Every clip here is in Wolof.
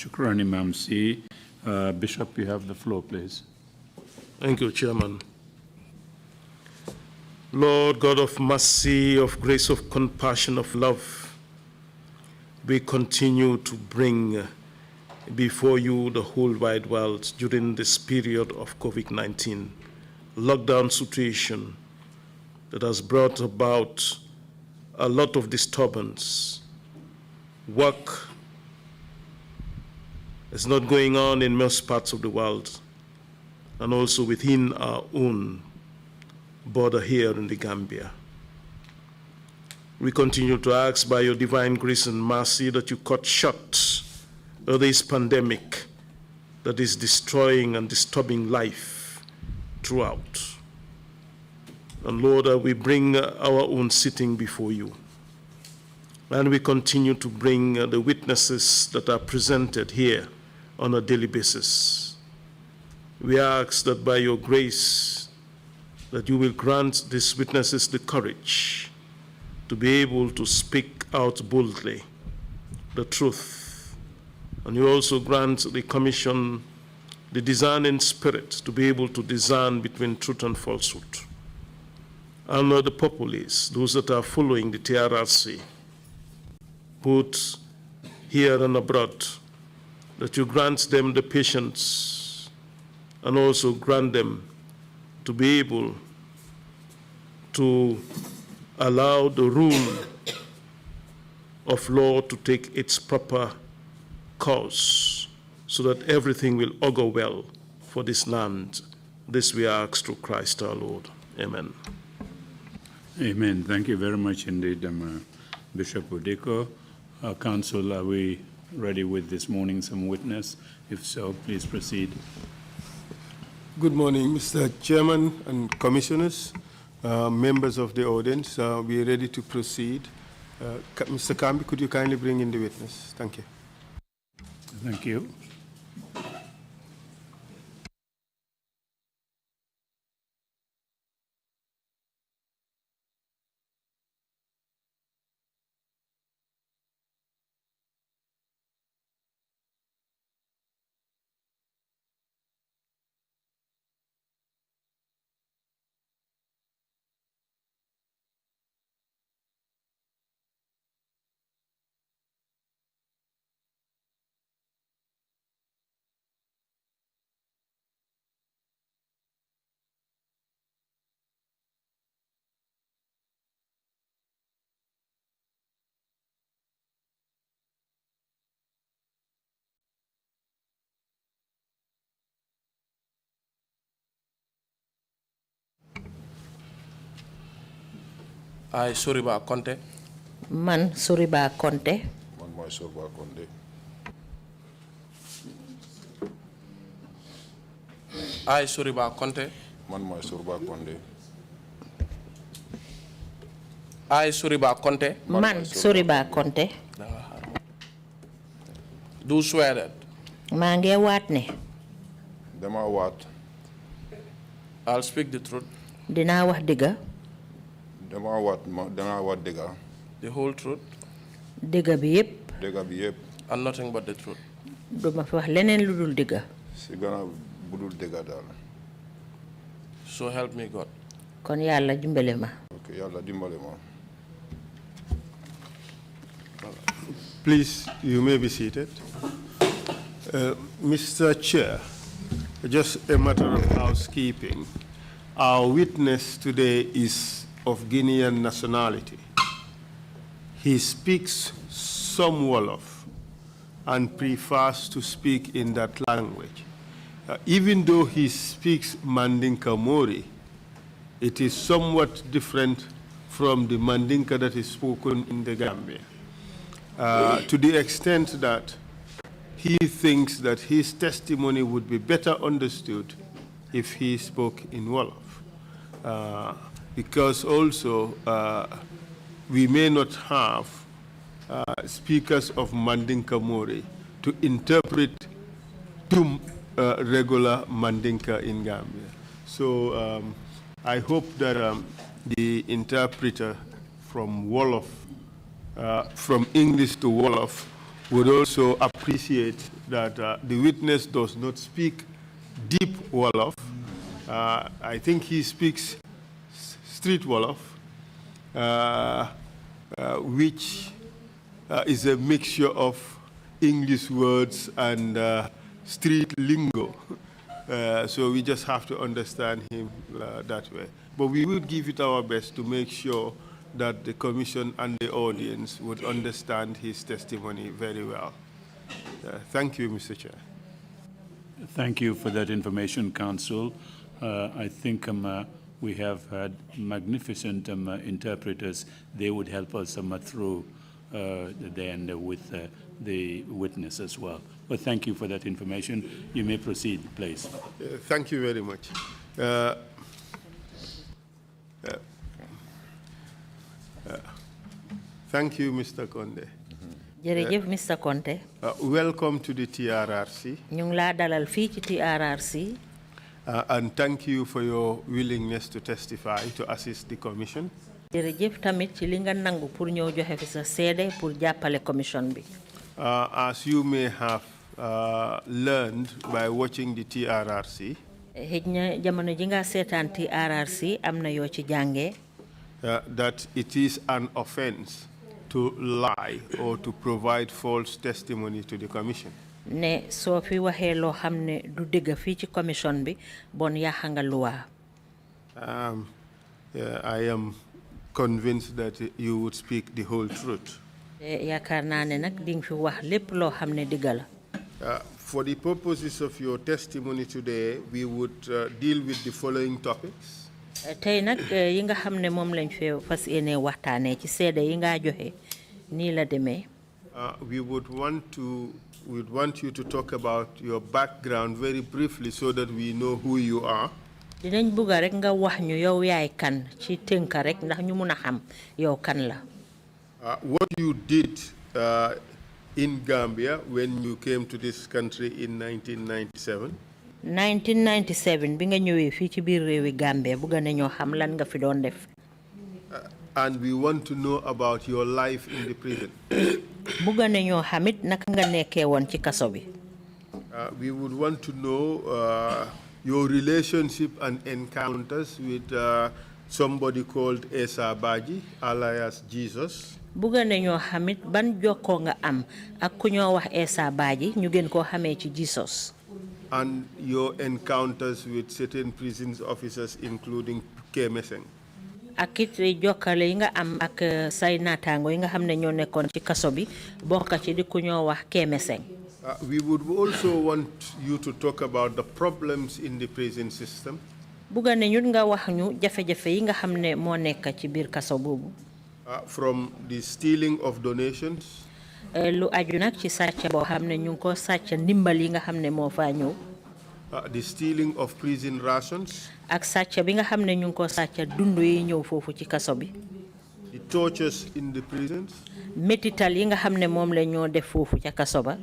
Shukran, Imam C. Bishop, you have the floor, please. Thank you, Chairman. Lord God of mercy, of grace, of compassion, of love, we continue to bring before you the whole wide world during this period of COVID-19 lockdown situation that has brought about a lot of disturbance. Work is not going on in most parts of the world, and also within our own border here in the Gambia. We continue to ask by your divine grace and mercy that you cut short this pandemic that is destroying and disturbing life throughout. And Lord, we bring our own sitting before you. And we continue to bring the witnesses that are presented here on a daily basis. We ask that by your grace, that you will grant these witnesses the courage to be able to speak out boldly the truth. And you also grant the commission the discerning spirit to be able to discern between truth and falsehood. And the populace, those that are following the Trrc, both here and abroad, that you grant them the patience and also grant them to be able to allow the rule of law to take its proper course so that everything will augur well for this land. This we ask through Christ our Lord. Amen. Amen. Thank you very much indeed, Bishop Odeko. Council, are we ready with this morning some witness? If so, please proceed. Good morning, Mr. Chairman and Commissioners, members of the audience. We are ready to proceed. Mr. Kambi, could you kindly bring in the witness? Thank you. Thank you. I Soriba Conte. Man Soriba Conte. Man mooy Soriba Conte. I Soriba Conte. Man mooy Soriba Conte. I Soriba Conte. Man Soriba Conte. Do swear that. Maa ngi waat ne. Dama waat. I'll speak the truth. Dinaa wax dëgg. Dama waat dëgg. The whole truth. Dëgg bi yépp. Dëgg bi yépp. And nothing but the truth. Duma fi wax leneen lu dul dëgg. Si gannaaw bu dul dëgg daal. So help me God. Kon Yàlla dimbale ma. Ok, Yàlla dimbale ma. Please, you may be seated. Mr. Chair, just a matter of housekeeping. Our witness today is of Guinean nationality. He speaks some Wolof and prefers to speak in that language. Even though he speaks Mandinka Mori, it is somewhat different from the Mandinka that is spoken in the Gambia. To the extent that he thinks that his testimony would be better understood if he spoke in Wolof. Because also we may not have speakers of Mandinka Mori to interpret to regular Mandinka in Gambia. So I hope that the interpreter from Wolof, from English to Wolof, would also appreciate that the witness does not speak deep Wolof. I think he speaks street Wolof, which is a mixture of English words and street lingo. So we just have to understand him that way. But we would give it our best to make sure that the commission and the audience would understand his testimony very well. Thank you, Mr. Chair. Thank you for that information, Council. I think we have had magnificent interpreters. They would help us through the end with the witness as well. But thank you for that information. You may proceed, please. Thank you very much. Thank you, Mr. Conde. jërëjëf Mr. Conte. Welcome to the TRRC. ñu ngi laa dalal fii ci TRRC. And thank you for your willingness to testify to assist the commission. jërëjëf tamit ci li nga nangu pour ñëw joxe fi sa seede pour jàppale commission bi. As you may have learned by watching the TRRC, xëj na jamono ji nga seetaan TRRC am na yoo ci jàngee. That it is an offense to lie or to provide false testimony to the commission. ne soo fi waxee loo xam ne du dëgg fii ci commission bi bon yàq nga luwaa. I am convinced that you would speak the whole truth. yaakaar naa ne nag di nga fi wax lépp loo xam ne dëgg la. For the purposes of your testimony today, we would deal with the following topics. tey nag yi nga xam ne moom lañ fee fas yéene waxtaanee ci seede yi nga joxe nii la demee. We would want you to talk about your background very briefly so that we know who you are. dinañ bugga rek nga wax ñu yow yaay kan ci tënk rek ndax ñu mun a xam yow kan la. What you did in Gambia when you came to this country in 1997. 1997 bi nga ñëwee fii ci biir réewi Gambia bugga nañoo xam lan nga fi doon def. And we want to know about your life in the prison. bugga nañoo xamit naka nga nekkee woon ci kaso bi. We would want to know your relationship and encounters with somebody called Esa Baji, alias Jesus. bugga nañoo xamit ban jokkoo nga am ak ku ñoo wax Esa Baji ñu gën koo xamee ci Jesus. And your encounters with certain prisons officers, including Kemeseng. ak it jokkale yi nga am ak say naataango yi nga xam ne ñoo nekkoon ci kaso bi bokk ci di ku ñoo wax Kemeseng. We would also want you to talk about the problems in the prison system. bugga ne ñun nga wax ñu jafe-jafe yi nga xam ne moo nekk ci biir kaso boobu. From the stealing of donations. lu aju nag ci sàcc boo xam ne ñu ngi ko sàcc ndimbal yi nga xam ne moo faa ñëw. The stealing of prison rations. ak sàcc bi nga xam ne ñu ngi ko sàcc dund yi ñëw foofu ci kaso bi. The tortures in the prisons. métital yi nga xam ne moom la ñoo def foofu ca kaso ba.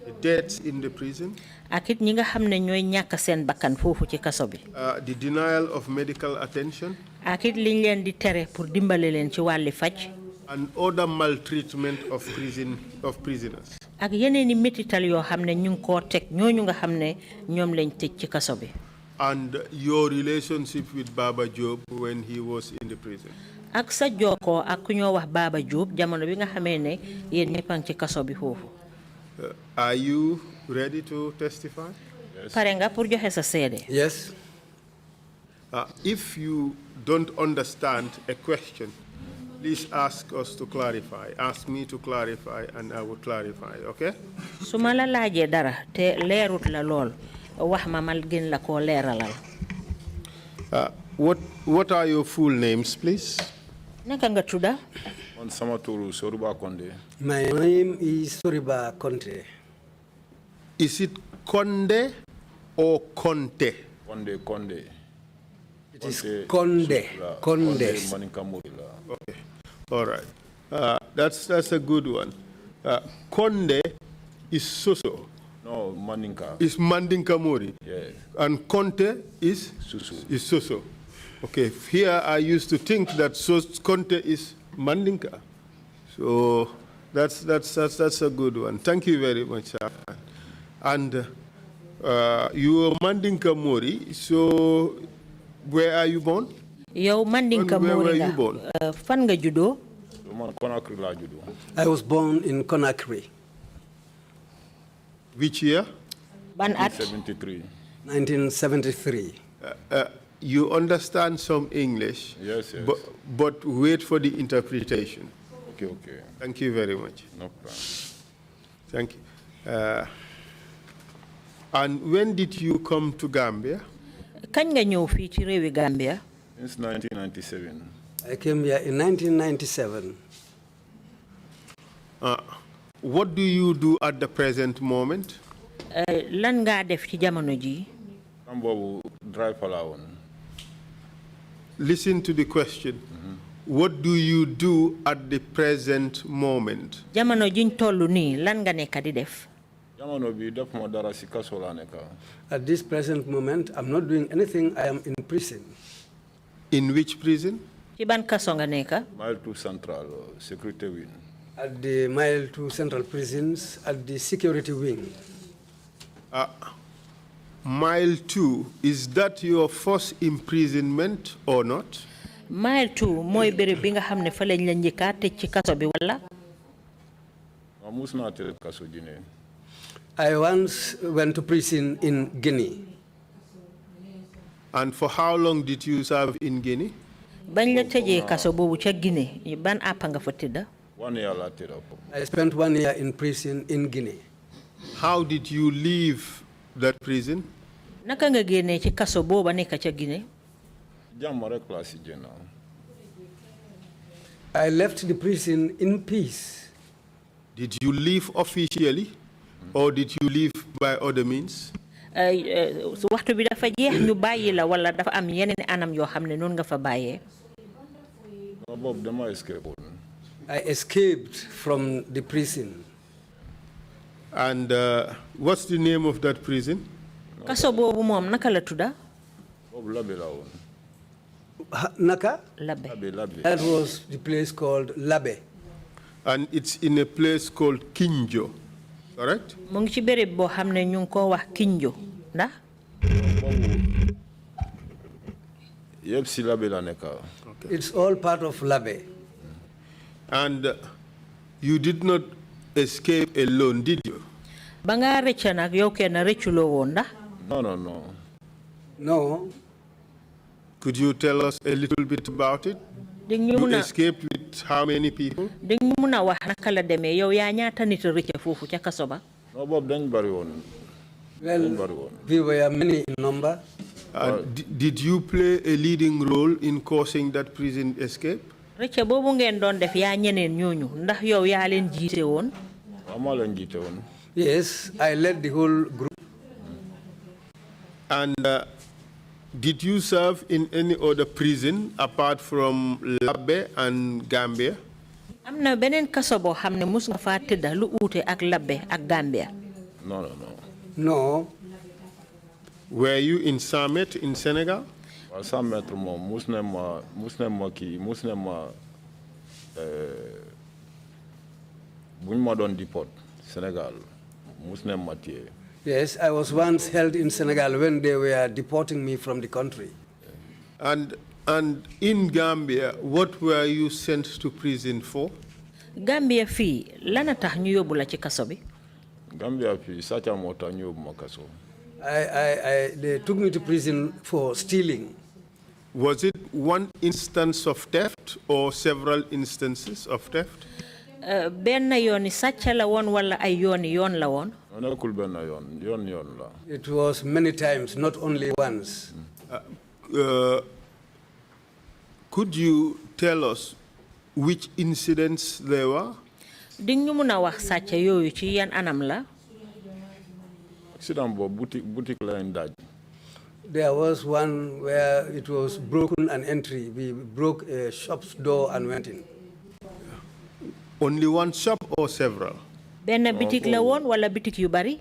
The deaths in the prison. ak it ñi nga xam ne ñooy ñàkk seen bakkan foofu ci kaso bi. The denial of medical attention. ak it liñ leen di tere pour dimbale leen ci wàlli faj. And other maltreatment of prisoners. ak yeneen i métital yoo xam ne ñu ngi koo teg ñooñu nga xam ne ñoom lañ tëj ci kaso bi. And your relationship with Baba Job when he was in the prison. ak sa jokkoo ak ku ñoo wax Baba Job jamono bi nga xamee ne yéen ñëpp a ngi ci kaso bi foofu. Are you ready to testify? pare nga pour joxe sa seede. Yes. If you don't understand a question, please ask us to clarify. Ask me to clarify and I will clarify, okay? su ma la laajee dara te leerut la lool wax ma mal gën la koo leeralal. What are your full names, please? naka nga tudda. On Samaturu Soruba Konde. My name is Soriba Conte. Is it Konde or Conte? Konde. It is Conde. Conde. Okay. All right. That's a good one. Konde is Soso. No, Mandinka. Is Mandinka Mori. Yeah. And Conte is Susu. Is Soso. Okay. Here I used to think that Conte is Mandinka. So That's a good one. Thank you very much, sir. And you are Mandinka Mori, so where are you born? Yow Mandinka Where were Mori you nga. born? Fan nga judo? Man Conakry laa juddoo. I was born in Conakry, Which year? Ban at? 73. 1973. You understand some English, Yes, yes. but wait for the interpretation. Okay, okay. Thank you very much. No problem. Thank you. And when did you come to Gambia? Kañ nga ñëw fii ci réewi Gambia? Since 1997. I came here in 1997. What do you do at the present moment? Lan nga def ci jamono ji? Am boobu driver laa woon. Listen to the question. What do you do at the present moment? Jamono jiñ tollu nii lan nga nekk di def? Jamono bi def ma dara si kaso laa nekk. At this present moment, I'm not doing anything. I am in prison. In which prison? Ci ban kaso nga nekk? Mile 2 Central, security wing. At the Mile 2 Central Prisons, at the security wing. Mile 2, is that your first imprisonment or not? Mile 2 mooy béréb bi nga xam ne fa lañ la njëkkaa tëj ci kaso bi wala? Mus naa tëdd kaso Guinée. I once went to prison in Guinea. And for how long did you serve in Guinea? Bañ la tëjee kaso boobu ca Guinée ban àpp nga fa tëdda? 1 year laa tëdd ko. I spent 1 year in prison in Guinea. How did you leave that prison? Naka nga génnee ci kaso booba nekk ca Guinée? Jàmm rek laa si génn. I left the prison in peace. Did you leave officially or did you leave by other means? Waxtu bi dafa jeex ñu bàyyi la wala dafa am yeneen anam yoo xam ne noonu nga fa bàyyee? Boobu dama escape woon. I escaped from the prison. And what's the name of that prison? Kaso boobu moom naka la tudda? Boobu Labe laa woon. Naka? Labe. Labe. That was the place called Labe. And it's in a place called Kinjo, correct? Mu ngi ci béréb boo xam ne ñu ngi ko wax Kinjo ndax? Boobu yëpp si Labe la nekk. It's all part of Labe. And you did not escape alone, did you? Ba nga rëcc nag yow kenn rëcculoo woon ndax? No. No. Could you tell us a little bit about it? You escaped with how many people? Di ñu mun a wax naka la demee yow yaa ñaata nit rëcc foofu ca kaso ba? No, boobu dañ bari woon. Well, we were many in number. Did you play a leading role in causing that prison escape? Rëcc boobu ngeen doon def yaa ñeneen ñooñu ndax yow yaa leen jiite woon? Waaw maa leen jiite woon. Yes, I led the whole group. And did you serve in any other prison apart from Labe and Gambia? Am na beneen kaso boo xam ne mus nga faa tëdda lu uute ak Labe ak Gambia? No. No. Were you in Samet in Senegal? Waaw Samet moom mus na ma buñ ma doon deport Sénégal mus na ma téye. Yes, I was once held in Senegal when they were deporting me from the country. And in Gambia, what were you sent to prison for? Gambia fii lana tax ñu yóbbu la ci kaso bi? Gambia fii sàcca moo tax ñu yóbbu ma kaso. They took me to prison for stealing. Was it one instance of theft or several instances of theft? Benn yooni sàcca la woon wala ay yoon la woon? Nekkul benn yoon la. It was many times, not only once. Could you tell us which incidents there were? Di ñu mun a wax sàcca yooyu ci yan anam la? Accident boobu boutique lañ daaj. There was one where it was broken an entry. We broke a shop's door and went in. Only one shop or several? Benn bitik la woon wala bitik yu bari?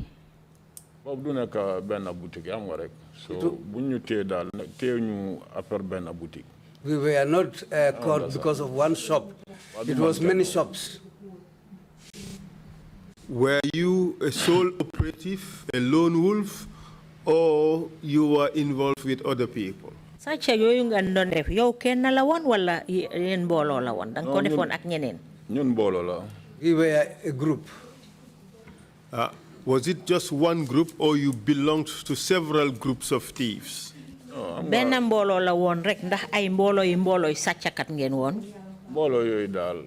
Boobu du nekk benn boutique am nga rek. So buñ ñu téye daal téye ñu affaire benn boutique. We were not caught because of one shop. It was many shops. Were you a sole operative, a lone wolf, or you were involved with other people? Sàcca yooyu nga doon def yow kenn la woon wala yéen mbooloo la woon danga ko defoon ak ñeneen. ñun mbooloo la. We were a group. Was it just one group, or you belonged to several groups of thieves? benn mbooloo la woon rek ndax ay mboolooy sàccakat ngeen woon. mbooloo yooyu daal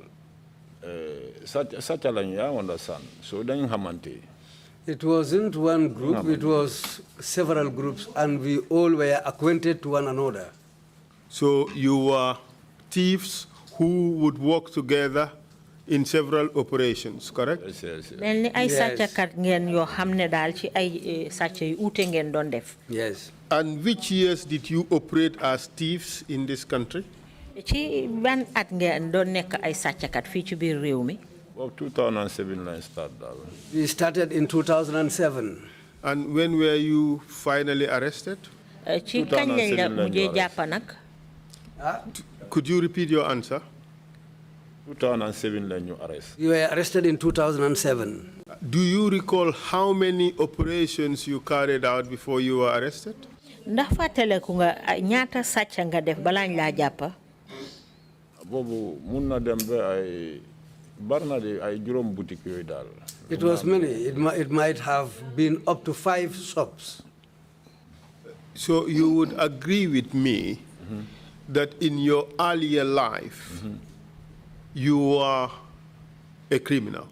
sàcca lañu yaa understand so dañu xamante. It wasn't one group, it was several groups, and we all were acquainted to one another. So you were thieves who would work together in several operations, correct? Yes. mel ni ay sàccakat ngeen yoo xam ne daal ci ay sàcca yu uute ngeen doon def. Yes. And which years did you operate as thieves in this country? ci ban at ngeen doon nekk ay sàccakat fii ci biir réew mi. Well, 2007 lañ start daal. We started in 2007. And when were you finally arrested? ci kañ lañ la mujjee jàpp nag. Could you repeat your answer? 2007 lañ ñu arrest. You were arrested in 2007. Do you recall how many operations you carried out before you were arrested? ndax fàttaleku nga ñaata sàcca nga def balaañ laa jàppa. boobu mun na dem ba ay barna de ay juróom boutique yooyu daal. It was many. It might have been up to 5 shops. So you would agree with me that in your earlier life, you were a criminal?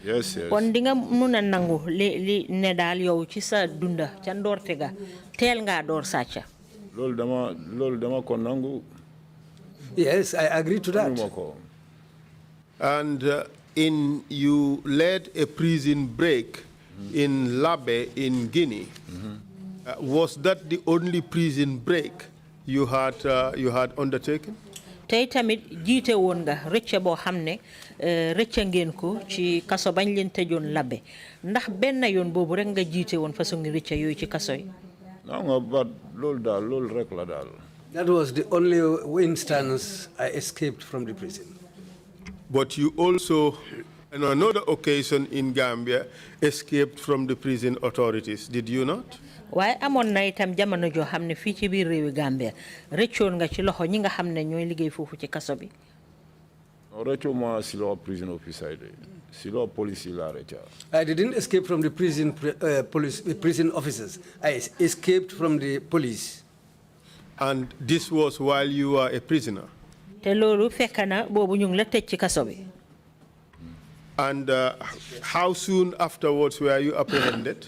Yes. kon di nga mun a nangu li ne daal yow ci sa dunda ca ndoorte ga teel ngaa door sàcca. loolu dama ko nangu. Yes, I agree to that. And you led a prison break in Labe in Guinea. Was that the only prison break you had undertaken? tey tamit jiite woon nga rëcc boo xam ne rëcc ngeen ko ci kaso bañ leen tëjoon Labe ndax benn yoon boobu rek nga jiite woon façon ngi rëcc yooyu ci kaso yi. non nga ba loolu rek la daal. That was the only instance I escaped from the prison. But you also, on another occasion in Gambia, escaped from the prison authorities, did you not? waaye amoon na itam jamono joo xam ne fii ci biir réewi Gambia rëccoon nga ci loxo ñi nga xam ne ñooy liggéey foofu ci kaso bi. rëccoo ma si loo prison officer yi si loo police yi laa rëcca. I didn't escape from the prison officers. I escaped from the police. And this was while you were a prisoner? te loolu fekk na boobu ñu ngi la tëj ci kaso bi. And how soon afterwards were you apprehended?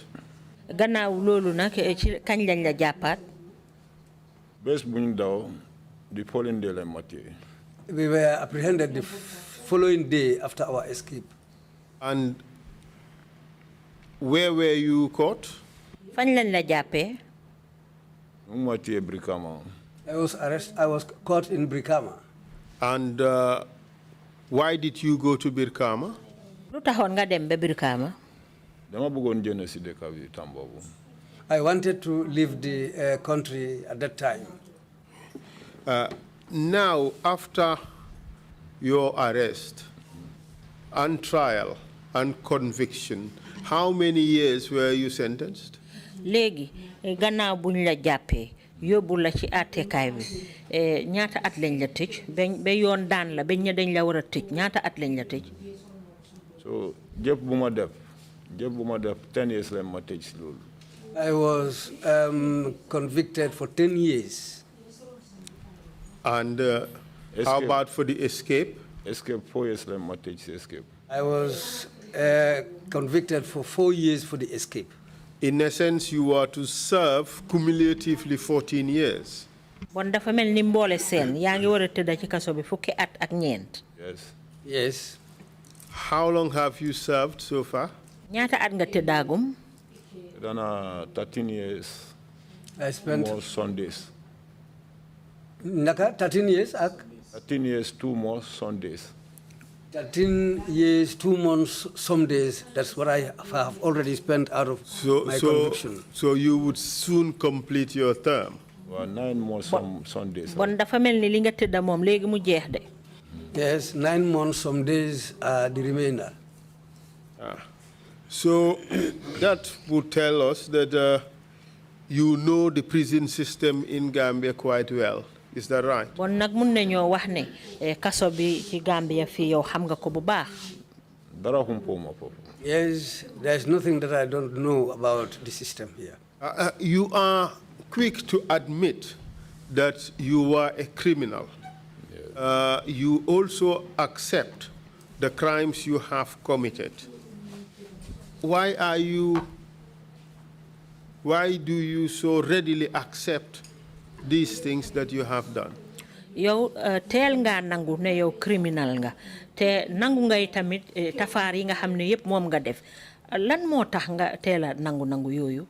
gannaaw loolu nag ci kañ lañ la jàppaat. bés bu ñu daw the following day lañ matee. We were apprehended the following day after our escape. And where were you caught? fañ lañ la jàppee. mu matee Brikama. I was caught in Brikama. And why did you go to Brikama? lu taxoon nga dem ba Brikama. dama bëggoon génn si dëkk bi tam boobu. I wanted to leave the country at that time. Now, after your arrest and trial and conviction, how many years were you sentenced? léegi gannaaw buñ la jàppee yóbbu la ci àttekaay bi ñaata at lañ la tëj ba yoon daan la ba ña dañ la war a tëj ñaata at lañ la tëj. so jëf bu ma def 10 years lañ ma tëj si loolu. I was convicted for 10 years. And how about for the escape? Escape 4 years lañ ma tëj si escape. I was convicted for 4 years for the escape. In essence, you were to serve cumulatively 14 years. bon dafa mel ni mboole seen yaa ngi war a tëdda ci kaso bi fukki at ak ñeent. Yes. How long have you served so far? ñaata at nga tëddaagum. dana 13 years. I spent more Sundays. Naka 13 years ak 13 years 2 more Sundays. 13 years 2 months some days. That's what I have already spent out of my conviction. So you would soon complete your term. Well, 9 more Sundays. bon dafa mel ni li nga tëdda moom léegi mu jeex de. Yes, 9 months some days are the remainder. So that would tell us that you know the prison system in Gambia quite well. Is that right? Bon nak mun nañoo wax ne kaso bi ci Gambia fi yow xam nga ko bu baax. Dara humpuma fofu. Yes, there's nothing that I don't know about the system here. You are quick to admit that you were a criminal. You also accept the crimes you have committed. Why do you so readily accept these things that you have done? Yow teel nga nangu ne yow criminal nga te nangu ngay tamit tafaar yi nga xam ne yépp moom nga def lan moo tax nga teel a nangu yooyu.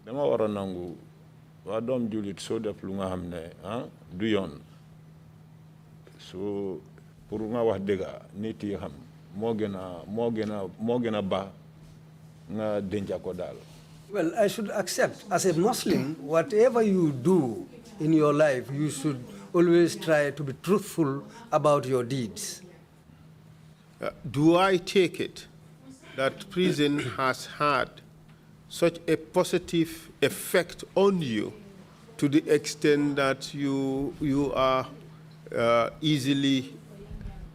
Dama war a nangu waa doom julit soo def lu nga xam ne du yoon so pour nga wax dëgg nit yi xam moo gën a baax nga denca ko daal. Well, I should accept, as a Muslim, whatever you do in your life, you should always try to be truthful about your deeds. Do I take it that prison has had such a positive effect on you to the extent that you are easily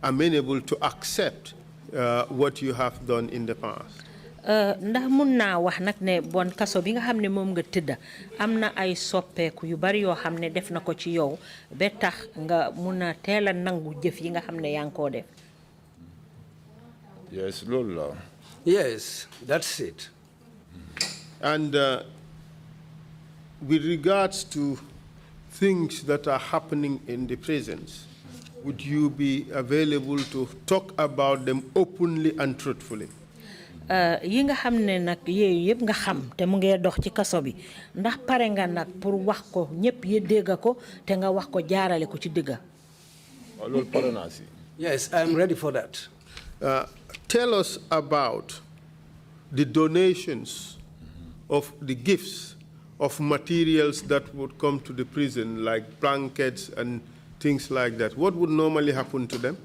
amenable to accept what you have done in the past? Ndax mun naa wax nag ne bon kaso bi nga xam ne moom nga tëdda am na ay soppeeku yu bari yoo xam ne def na ko ci yow ba tax nga mun a teel a nangu jëf yi nga xam ne yaa ngi koo def. Yes, loolu la. Yes, that's it. And with regards to things that are happening in the prisons, would you be available to talk about them openly and truthfully? Yi nga xam ne nag yooyu yëpp nga xam te mu ngee dox ci kaso bi ndax pare nga nag pour wax ko ñëpp yi dégg ko te nga wax ko jaarale ko ci dëgga. Loolu pare naa si. Yes, I'm ready for that. Tell us about the donations of the gifts of materials that would come to the prison, like blankets and things like that. What would normally happen to them?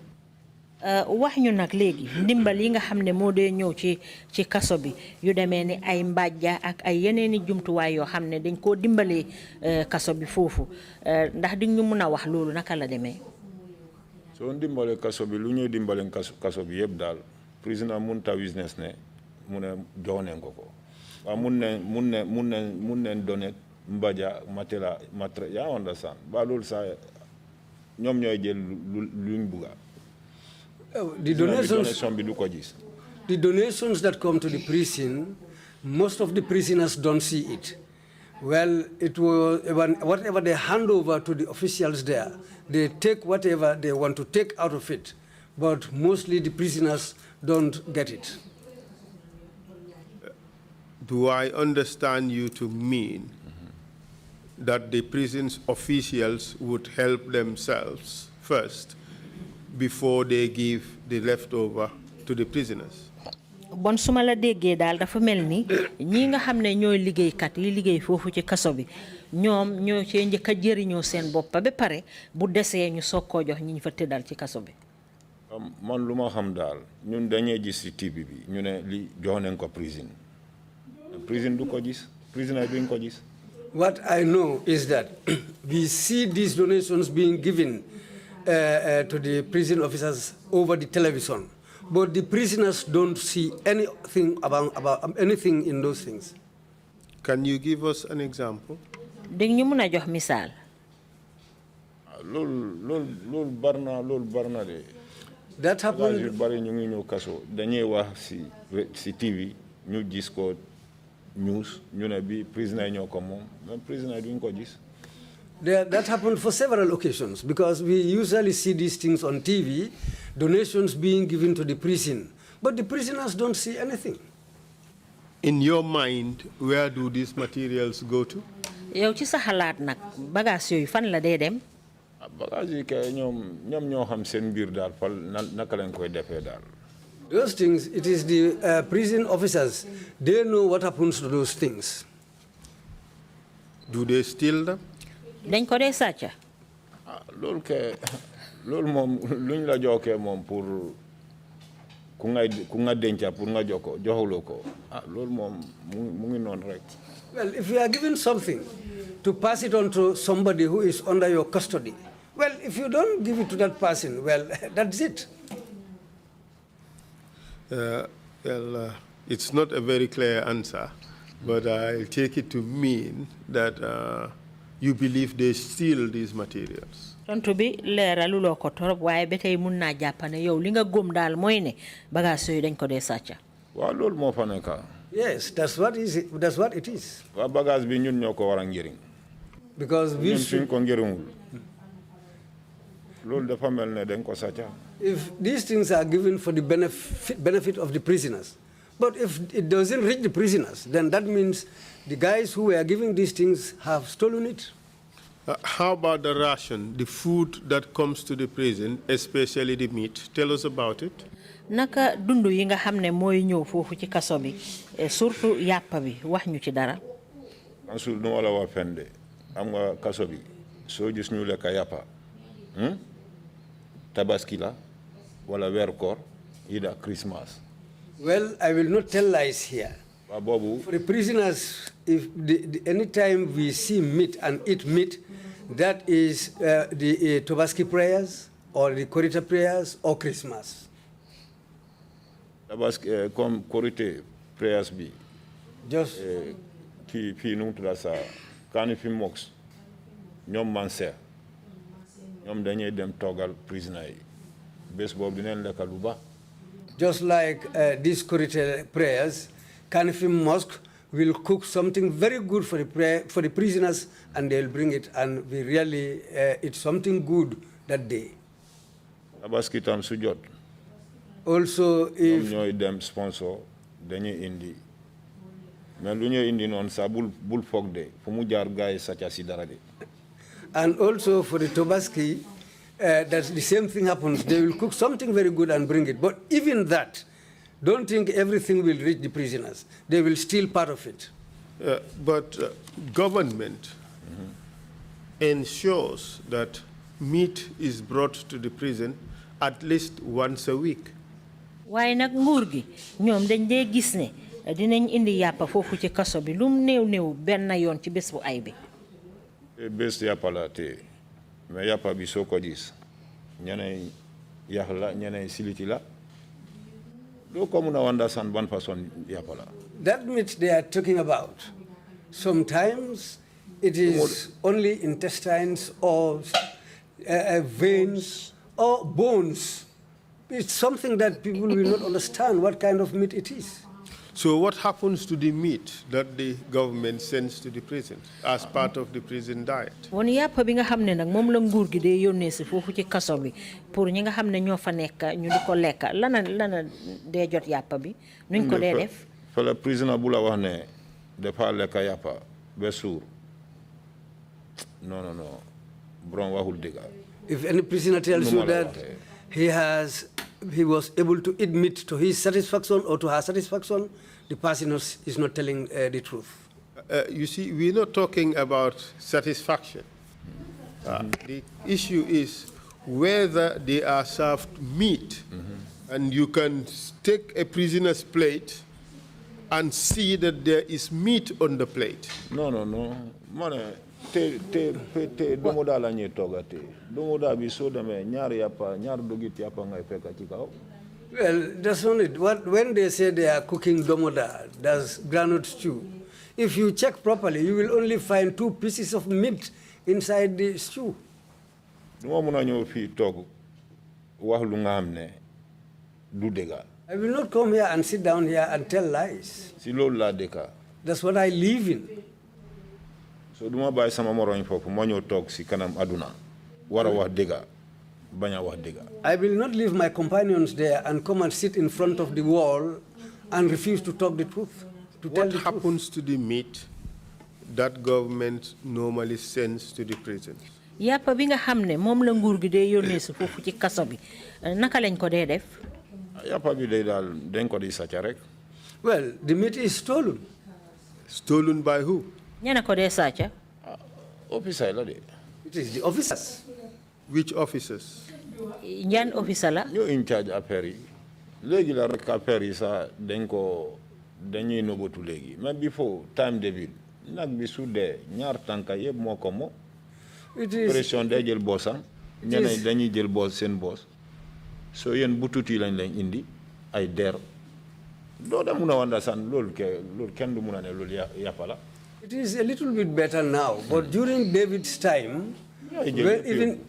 Wax ñu nag léegi ndimbal yi nga xam ne moo dee ñëw ci kaso bi yu demee ni ay mbàjja ak ay yeneeni jumtuwaay yoo xam ne dañ koo dimbalee kaso bi foofu ndax di ñu mun a wax loolu naka la demee. soo dimbalee kaso bi lu ñuy dimbalee kaso bi yëpp daal président mun ta business ne mu ne jox nañ ko waaw mun neen donné mbàjja matériel yaa understand ba loolu saa ñoom ñooy jël luñ bugga. The donations that come to the prison, most of the prisoners don't see it. Well, it was whatever they hand over to the officials there, they take whatever they want to take out of it, but mostly the prisoners don't get it. Do I understand you to mean that the prison's officials would help themselves first before they give the leftover to the prisoners? Bon suma la déggee daal dafa mel ni ñi nga xam ne ñooy liggéeykat yi liggéey foofu ci kaso bi ñoom ñoo cee njëkk a jëriñoo seen boppa ba pare bu desee ñu soog koo jox ñi ñu fa tëddal ci kaso bi. Man lu ma xam daal ñun dañuy gis ci TV bi ñu ne li jox nañ ko prison du ko gis prisoner duñ ko gis. What I know is that we see these donations being given to the prison officers over the television, but the prisoners don't see anything about anything in those things. Can you give us an example? Dégg ñu mën a jox misaal. Loolu barna de. That happened. Yu bari ñu ngi ñëw kaso dañuy wax si TV ñu gis ko news ñu ne bi prisoner ñoo ko moom même prisoner duñ ko gis. That happened for several occasions because we usually see these things on TV, donations being given to the prison, but the prisoners don't see anything. In your mind, where do these materials go to? Yow ci sa xalaat nag bagage yooyu fan la dee dem. Bagage yi kay ñoom ñoo xam seen mbir daal fal naka lañ koy defee daal. Those things, it is the prison officers. They know what happens to those things. Do they steal them? Dañ ko dee sàcca. Loolu moom luñ la jokkee moom pour ku nga denca pour nga joko joxuloo ko ah loolu moom mu ngi noonu rek. Well, if you are given something to pass it on to somebody who is under your custody, well, if you don't give it to that person, well, that's it. It's not a very clear answer, but I'll take it to mean that you believe they steal these materials. tontu bi leeraluloo ko torop waaye ba tey mun naa jàpp ne yow li nga gëm daal mooy ne bagage yooyu dañ ko dee sàcca. waaw loolu moo fa nekk. Yes, that's what it is. waa bagage bi ñun ñoo ko war a njëriñ. Because we ñun suñ ko njëriñul loolu dafa mel ne dañ ko sàcca. If these things are given for the benefit of the prisoners, but if it doesn't reach the prisoners, then that means the guys who were giving these things have stolen it. How about the ration, the food that comes to the prison, especially the meat? Tell us about it. Naka dundu yi nga xam ne mooy ñëw foofu ci kaso bi surtout yàpp bi wax ñu ci dara. Ansul nu wala waa fende am nga kaso bi soo gis ñu lekk yàppa tabaski la wala weeru koor ida Christmas. Well, I will not tell lies here. waa boobu For the prisoners, if any time we see meat and eat meat, that is the Tobaski prayers or the Korita prayers or Christmas. tabaski comme korité prayers bi Just kii fii nu mu tudda sa kaani fi mox ñoom manser ñoom dañuy dem toogal prisoner yi bés boobu dinañ lekk lu baax. Just like these Korite prayers, Kanifim Mosque will cook something very good for the prisoners, and they'll bring it, and we really eat something good that day. tabaski tam su jot. Also, if ñooy dem sponsor dañuy indi mais lu ñuy indi noonu sa bul foog de fu mu jaar gars yi sàcca si dara de. and also for the Tobaski, that's the same thing happens. They will cook something very good and bring it. But even that, don't think everything will reach the prisoners. They will steal part of it. But government ensures that meat is brought to the prison at least once a week. waaye nag nguur gi ñoom dañ dee gis ne dinañ indi yàppa foofu ci kaso bi lum néew néew benn yoon ci bés bu ay bi. bés yàppa la te mais yàppa bi soo ko gis ñeneen yax la ñeneen siliti la doo ko mun a understand ban façon yàppa la. That meat they are talking about, sometimes it is only intestines or veins or bones. It's something that people will not understand what kind of meat it is. So what happens to the meat that the government sends to the prison as part of the prison diet? woon yàppa bi nga xam ne nag moom la nguur gi dee yónnee si foofu ci kaso bi pour ñi nga xam ne ñoo fa nekk ñu di ko lekk lana dee jot yàppa bi nuñ ko dee def. fele prisoner bu la wax ne dafa lekk yàppa ba suur non borom waxul dëgg. If any prisoner tells you that he was able to eat meat to his satisfaction or to her satisfaction, the person is not telling the truth. You see, we're not talking about satisfaction. The issue is whether they are served meat, and you can take a prisoner's plate and see that there is meat on the plate. No. Mane te domoda la ñuy tooga te domoda bi soo demee ñaar dogit yàppa ngay fekk ci kaw. Well, that's only when they say they are cooking domoda, that's groundnut stew. If you check properly, you will only find 2 pieces of meat inside the stew. du ma mun a ñëw fii toog wax lu nga xam ne du dëgg. I will not come here and sit down here and tell lies. si loolu laa dëkka. That's what I live in. so du ma bàyyi sama moroñ foofu ma ñëw toog si kanam aduna war a wax dëgg bañ a wax dëgg. I will not leave my companions there and come and sit in front of the wall and refuse to talk the truth. What happens to the meat that government normally sends to the prisons? yàppa bi nga xam ne moom la nguur gi dee yónnee si foofu ci kaso bi naka lañ ko dee def. yàppa bi day daal dañ ko di sàcca rek. Well, the meat is stolen. Stolen by who? ñana ko dee sàcca. officer la de. It is the officers. Which officers? Njan officer la. ñu in charge affaire yi léegi la rek affaire yi sax dañuy nëbbatu léegi mais before time David nag bi su dee ñaar tànka yëpp moo ko mo pression day jël boosam ñeneen dañuy jël boos seen boos soo yéen bu tuuti lañ leen indi ay der doo da mun a wanda san loolu kenn du mun a ne loolu yàppa la. It is a little bit better now, but during David's time, when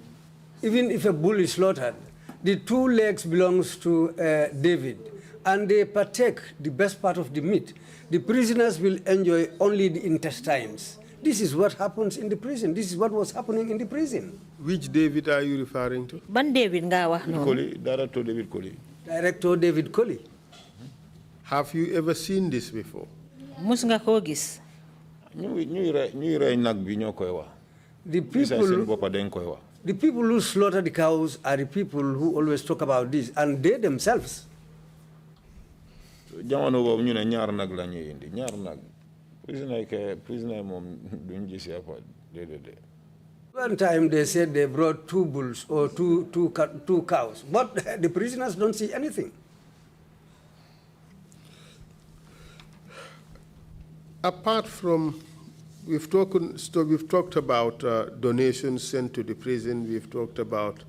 even if a bull is slaughtered, the two legs belongs to David, and they partake the best part of the meat. The prisoners will enjoy only the intestines. This is what happens in the prison. This is what was happening in the prison. Which David are you referring to? Ban David nga wax Colley, Director David Colley. Director David Colley. Have you ever seen this before? Mus nga ko gis. ñuy rey nag bi ñoo koy wax. The people who slaughter the cows are the people who always talk about this, and they themselves. jamono boobu ñu ne ñaar nag la ñuy indi ñaar nag prisoner moom duñ gis yàppa déedéet. One time they said they brought 2 bulls or two cows, but the prisoners don't see anything. Apart from, we've talked about donations sent to the prison, we've talked about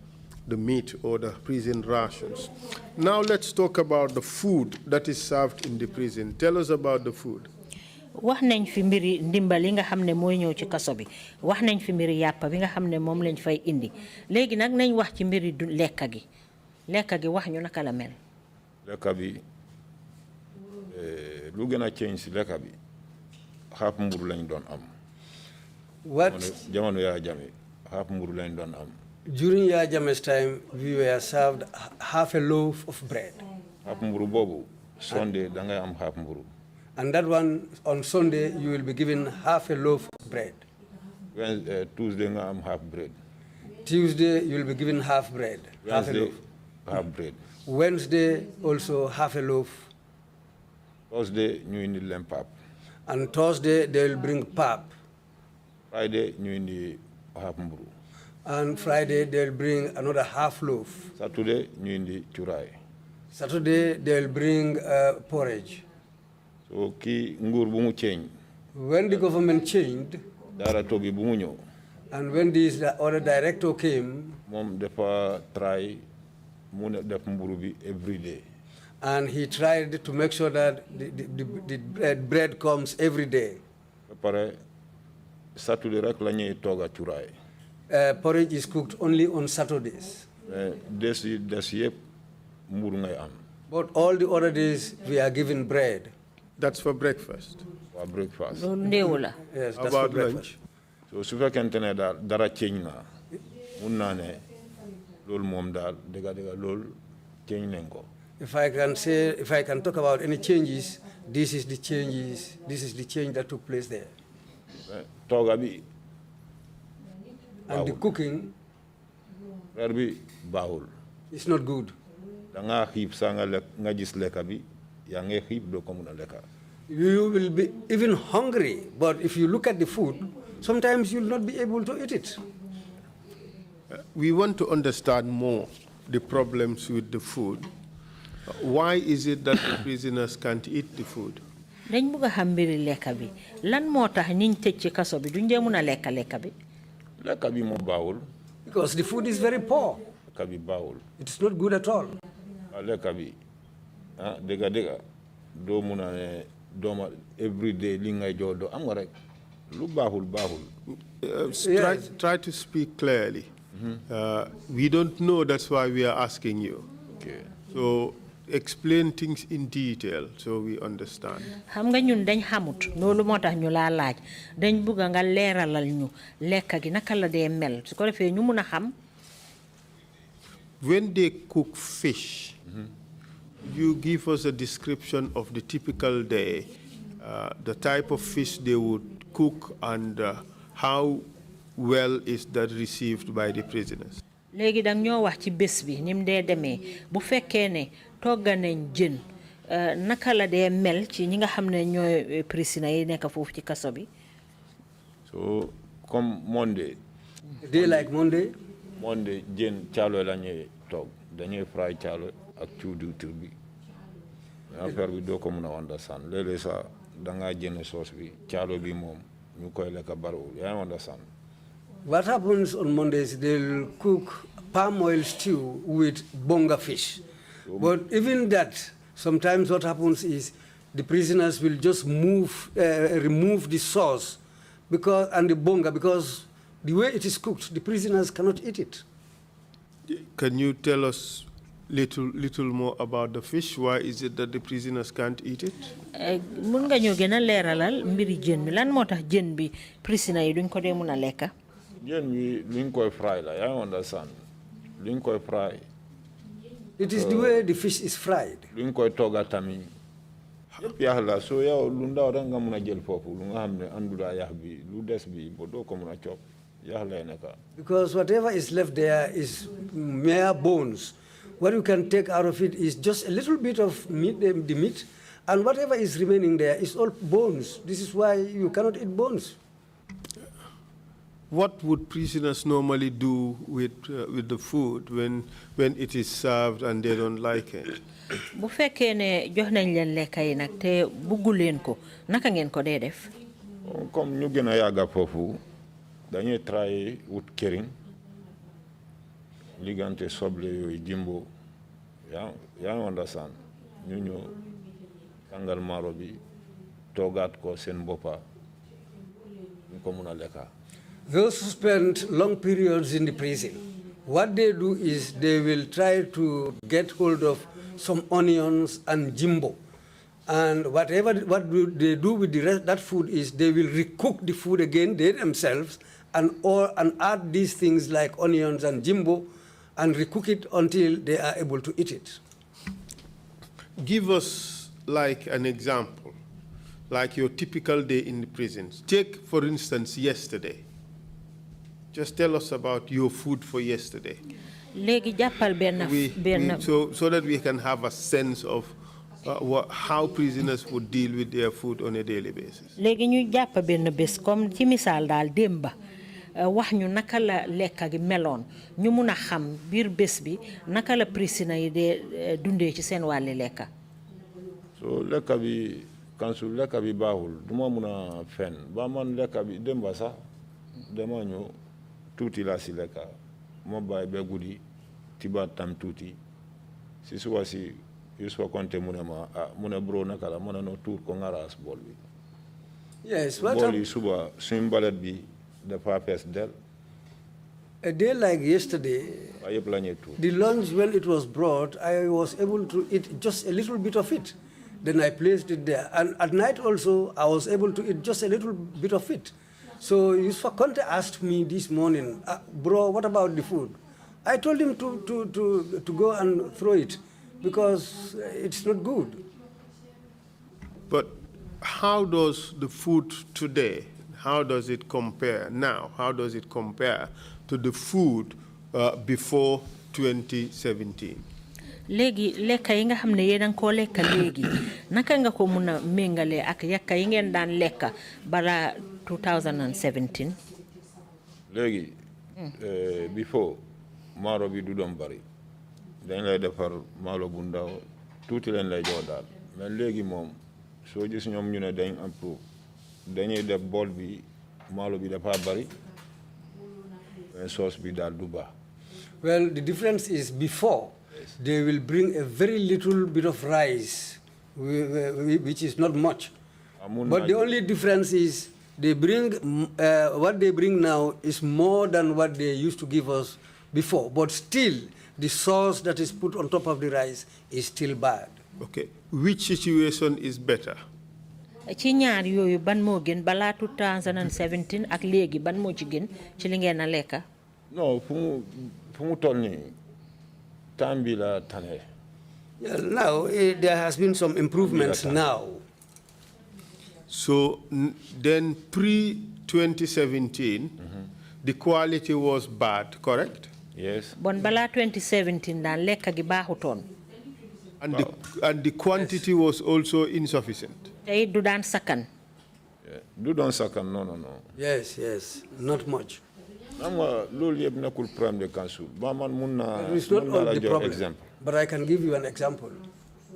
the meat or the prison rations. Now let's talk about the food that is served in the prison. Tell us about the food. Wax nañ fi mbiri ndimbal yi nga xam ne mooy ñëw ci kaso bi wax nañ fi mbiri yàppa bi nga xam ne moom lañ fay indi léegi nag nañ wax ci mbiri lekka gi wax ñu naka la mel. lekka bi lu gën a change si lekka bi xaaf mburu lañ doon am. What? jamono yaa jame xaaf mburu lañ doon am. During Yaya Jammeh's time, we were served half a loaf of bread. Half mburu boobu Sunday da ngay am half mburu. And that one, on Sunday, you will be given half a loaf of bread. Tuesday nga am half bread. Tuesday, you will be given half bread. Half a loaf. Half bread. Wednesday, also half a loaf. Thursday, ñu indi leen pap. And Thursday, they will bring pap. Friday, ñu indi half mburu. And Friday, they'll bring another half loaf. Saturday, ñu indi cuuraay. Saturday, they'll bring porridge. So ki nguur bu mu change. When the government changed, director bi bu mu ñëw. And when this other director came, moom dafa try mu ne def mburu bi every day. And he tried to make sure that the bread comes every day. Ba pare Saturday rek la ñuy tooga cuuraay. Porridge is cooked only on Saturdays. Des yëpp mburu ngay am. But all the other days we are given bread. That's for breakfast. For breakfast. Yes, that's about for breakfast. So su fekkente ne daal dara change na mun naa ne loolu moom daal dëgga loolu change nañ ko. If I can talk about any changes, this is the change that took place there. Tooga bi. And the cooking. Reer bi baaxul. It's not good. Da nga xiib saa nga gis lekka bi yaa ngi xiib doo ko mun a lekka. You will be even hungry, but if you look at the food, sometimes you'll not be able to eat it. We want to understand more the problems with the food. Why is it that the prisoners can't eat the food? dañ bëgg xam mbiri lekka bi lan moo tax ñiñ tëj ci kaso bi duñ dee mun a lekka bi. Lekka bi moo baaxul. Because the food is very poor. Lekka bi baaxul. It's not good at all. Lekka bi dëgga doo mun a ne dooma every day li ngay jox doo am nga rek lu baaxul. Try to speak clearly. We don't know, that's why we are asking you. Okay. So explain things in detail so we understand. xam nga ñun dañ xamut loolu moo tax ñu laa laaj dañ bëgg nga leeralal ñu lekka gi naka la dee mel su ko defee ñu mun a xam. When they cook fish, you give us a description of the typical day, the type of fish they would cook, and how well is that received by the prisoners? léegi dang ñoo wax ci bés bi nim dee demee bu fekkee ne togga nañ jën naka la dee mel ci ñi nga xam ne ñooy prisoners yi nekk foofu ci kaso bi. So comme Monday. A day like Monday. Monday jën caalo la ñuy togg dañuy fry caalo ak diwtiir bi affaire bi doo ko mën a understand léeg-léeg sax dangaa jënd sauce bi caalo bi moom ñu koy lekk bariwul yaa understand. What happens on Mondays, they'll cook palm oil stew with bonga fish. But even that, sometimes what happens is the prisoners will just remove the sauce and the bonga because the way it is cooked, the prisoners cannot eat it. Can you tell us little more about the fish? Why is it that the prisoners can't eat it? Mun nga ñu gëna leeralal mbiri jën mi lan motax jën bi prisoner yi duñ ko dé mëna lekka? Jën bi luñ koy fry la yaa understand luñ koy fry. It is the way the fish is fried. Luñ koy togga tamit yëpp yax la soo yow lu ndaw da nga mën a jël foofu lu nga xam ne andula yax bi lu des bi ba doo ko mën a coop yax lay nekka. Because whatever is left there is mere bones. What you can take out of it is just a little bit of meat, the meat, and whatever is remaining there is all bones. This is why you cannot eat bones. What would prisoners normally do with the food when it is served and they don't like it? Bu fekkee ne jox nañ leen lekka yi nag te buggu leen ko naka ngeen ko dee def? Comme ñu gën a yàgga foofu dañuy try wut këriñ ligante soble yooyu jimbo yaa understand ñu ñëw tàngal maaro bi toogaat ko seen boppa ñu ko mun a lekka. Those who spend long periods in the prison, what they do is they will try to get hold of some onions and jimbo. And what they do with that food is they will recook the food again, they themselves, and add these things like onions and jimbo and recook it until they are able to eat it. Give us like an example, like your typical day in the prisons. Take, for instance, yesterday. Just tell us about your food for yesterday. So that we can have a sense of how prisoners would deal with their food on a daily basis. Wax ñu naka la lekka gi meloon ñu mun a xam biir bés bi naka la prisoner yi dee dundee ci seen wàlli lekka. So lekka bi kansul lekka bi baaxul duma mun a fen ba man lekka bi démba sax dama ñëw tuuti la si lekka ma bàyyi ba guddi tibaat tam tuuti si suba si Yusufa Konte mu ne ma mu ne bro naka la mu ne no tuur ko nga raas bool bi. Yes, bool yi suba suñu mbalet bi a day like yesterday, the lunch, when it was brought, I was able to eat just a little bit of it. Then I placed it there. And at night also, I was able to eat just a little bit of it. So Yusufa Konte asked me this morning, bro, what about the food? I told him to go and throw it because it's not good. But how does the food today, how does it compare now? How does it compare to the food before 2017? Léegi lekka yi nga xam ne yéen a ngi koo lekka léegi naka nga ko mun a méngale ak yakka yi ngeen daan lekka bala 2017. Léegi before maalo bi du doon bari dañ lay defar maalo bu ndaw tuuti leen lay jox daal mais léegi moom soo gis ñoom ñu ne dañ improve dañuy def bool bi maalo bi dafa bari mais sauce bi daal du baax. Well, the difference is before they will bring a very little bit of rice, which is not much. But the only difference is they bring what they bring now is more than what they used to give us before. But still, the sauce that is put on top of the rice is still bad. Okay, which situation is better? Ci ñaar yooyu ban moo gën balaa 2017 ak léegi ban moo ci gën ci li ngeen a lekka. Non fu mu toll nii temps bi la tane. Now there has been some improvements now. So then pre-2017, the quality was bad, correct? Yes. Bon balaa 2017 daan lekka gi baaxutoon. And the quantity was also insufficient. Tey du daan sakkan. Du daan sakkan non. Yes, not much. Xam nga loolu yëpp nekkul problème de Kansu ba man mun naa It's not all la the jox problem, exemple. but I can give you an example.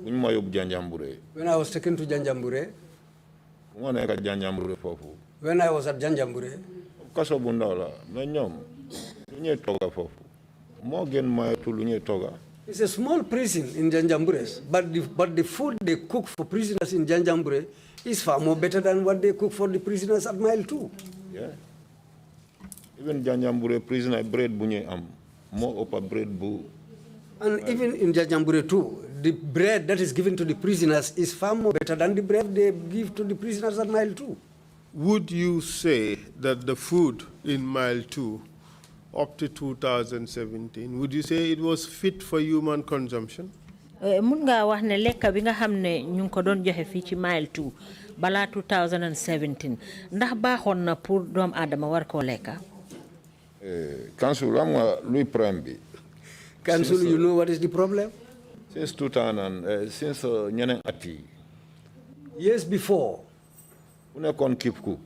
buñ ma yóbbu Janjanbureh. When I was taken to Janjanbureh, mu nekk Janjanbureh foofu. when I was at Janjanbureh, kaso bu ndaw la mais ñoom lu ñuy tooga foofu moo gën mayatu lu ñuy tooga. it's a small prison in Janjanbureh, but the food they cook for prisoners in Janjanbureh is far more better than what they cook for the prisoners at Mile 2. Yeah. Even Janjanbureh prisoner bread bu ñuy am moo ëpp bread bu. And even in Janjanbureh too, the bread that is given to the prisoners is far more better than the bread they give to the prisoners at Mile 2. Would you say that the food in Mile 2 up to 2017, would you say it was fit for human consumption? mun nga wax ne lekk bi nga xam ne ñu ko doon joxe fii ci Mile 2 balaa 2017 ndax baaxoon na pour doom aadama war koo lekka. Council am nga luy problème bi. Council, you know what is the problem? Since 2000, since ñeneen at yi. Years before, ku nekkoon chief cook.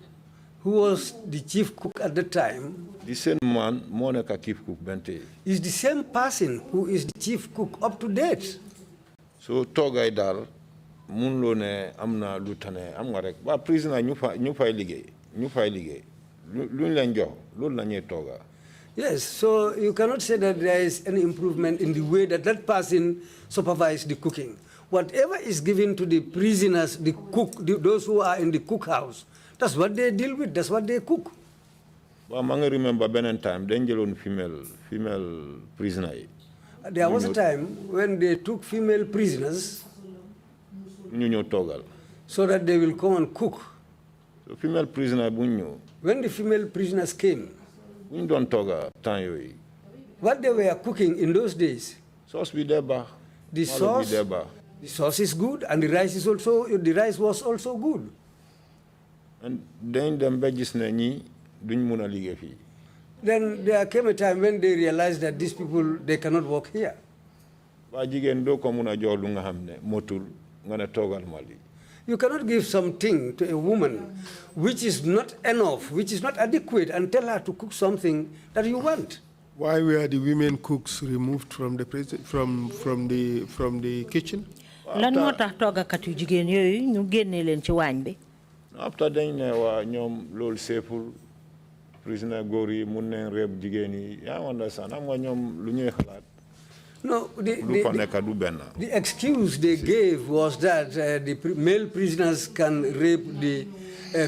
who was the chief cook at the time, the same man moo nekk chief cook bente. is the same person who is the chief cook up to date. So toogay daal mun loo ne am na lu tane am nga rek waa prisoner ñu fay liggéey luñ leen jox loolu la ñuy tooga. Yes, so you cannot say that there is any improvement in the way that that person supervised the cooking. Whatever is given to the prisoners, those who are in the cookhouse, that's what they deal with, that's what they cook. Well, I remember beneen time dañ jëloon female prisoner yi. There was a time when they took female prisoners ñu ñëw toogal. so that they will come and cook. So female prisoner bu ñu ñëw. When the female prisoners came, bu ñu doon tooga temps yooyu. what they were cooking in those days, sauce bi dee baax. the sauce is good, and the rice was also good. And dañ dem ba gis ne ñi duñ mun a liggéey fii. Then there came a time when they realized that these people, they cannot work here. Waa jigéen doo ko mun a jox lu nga xam ne motul nga ne toogal ma lii. You cannot give something to a woman which is not enough, which is not adequate, and tell her to cook something that you want. Why were the women cooks removed from the prison, from the kitchen? lan moo tax toogakat yu jigéen yooyu ñu génne leen ci waañ bi. After dañ ne waa ñoom loolu seeful prisoner góor yi mun nañ reeb jigéen yi yaa understand am nga ñoom lu ñuy xalaat. No, lu fa nekk du benn. the excuse they gave was that the male prisoners can rape the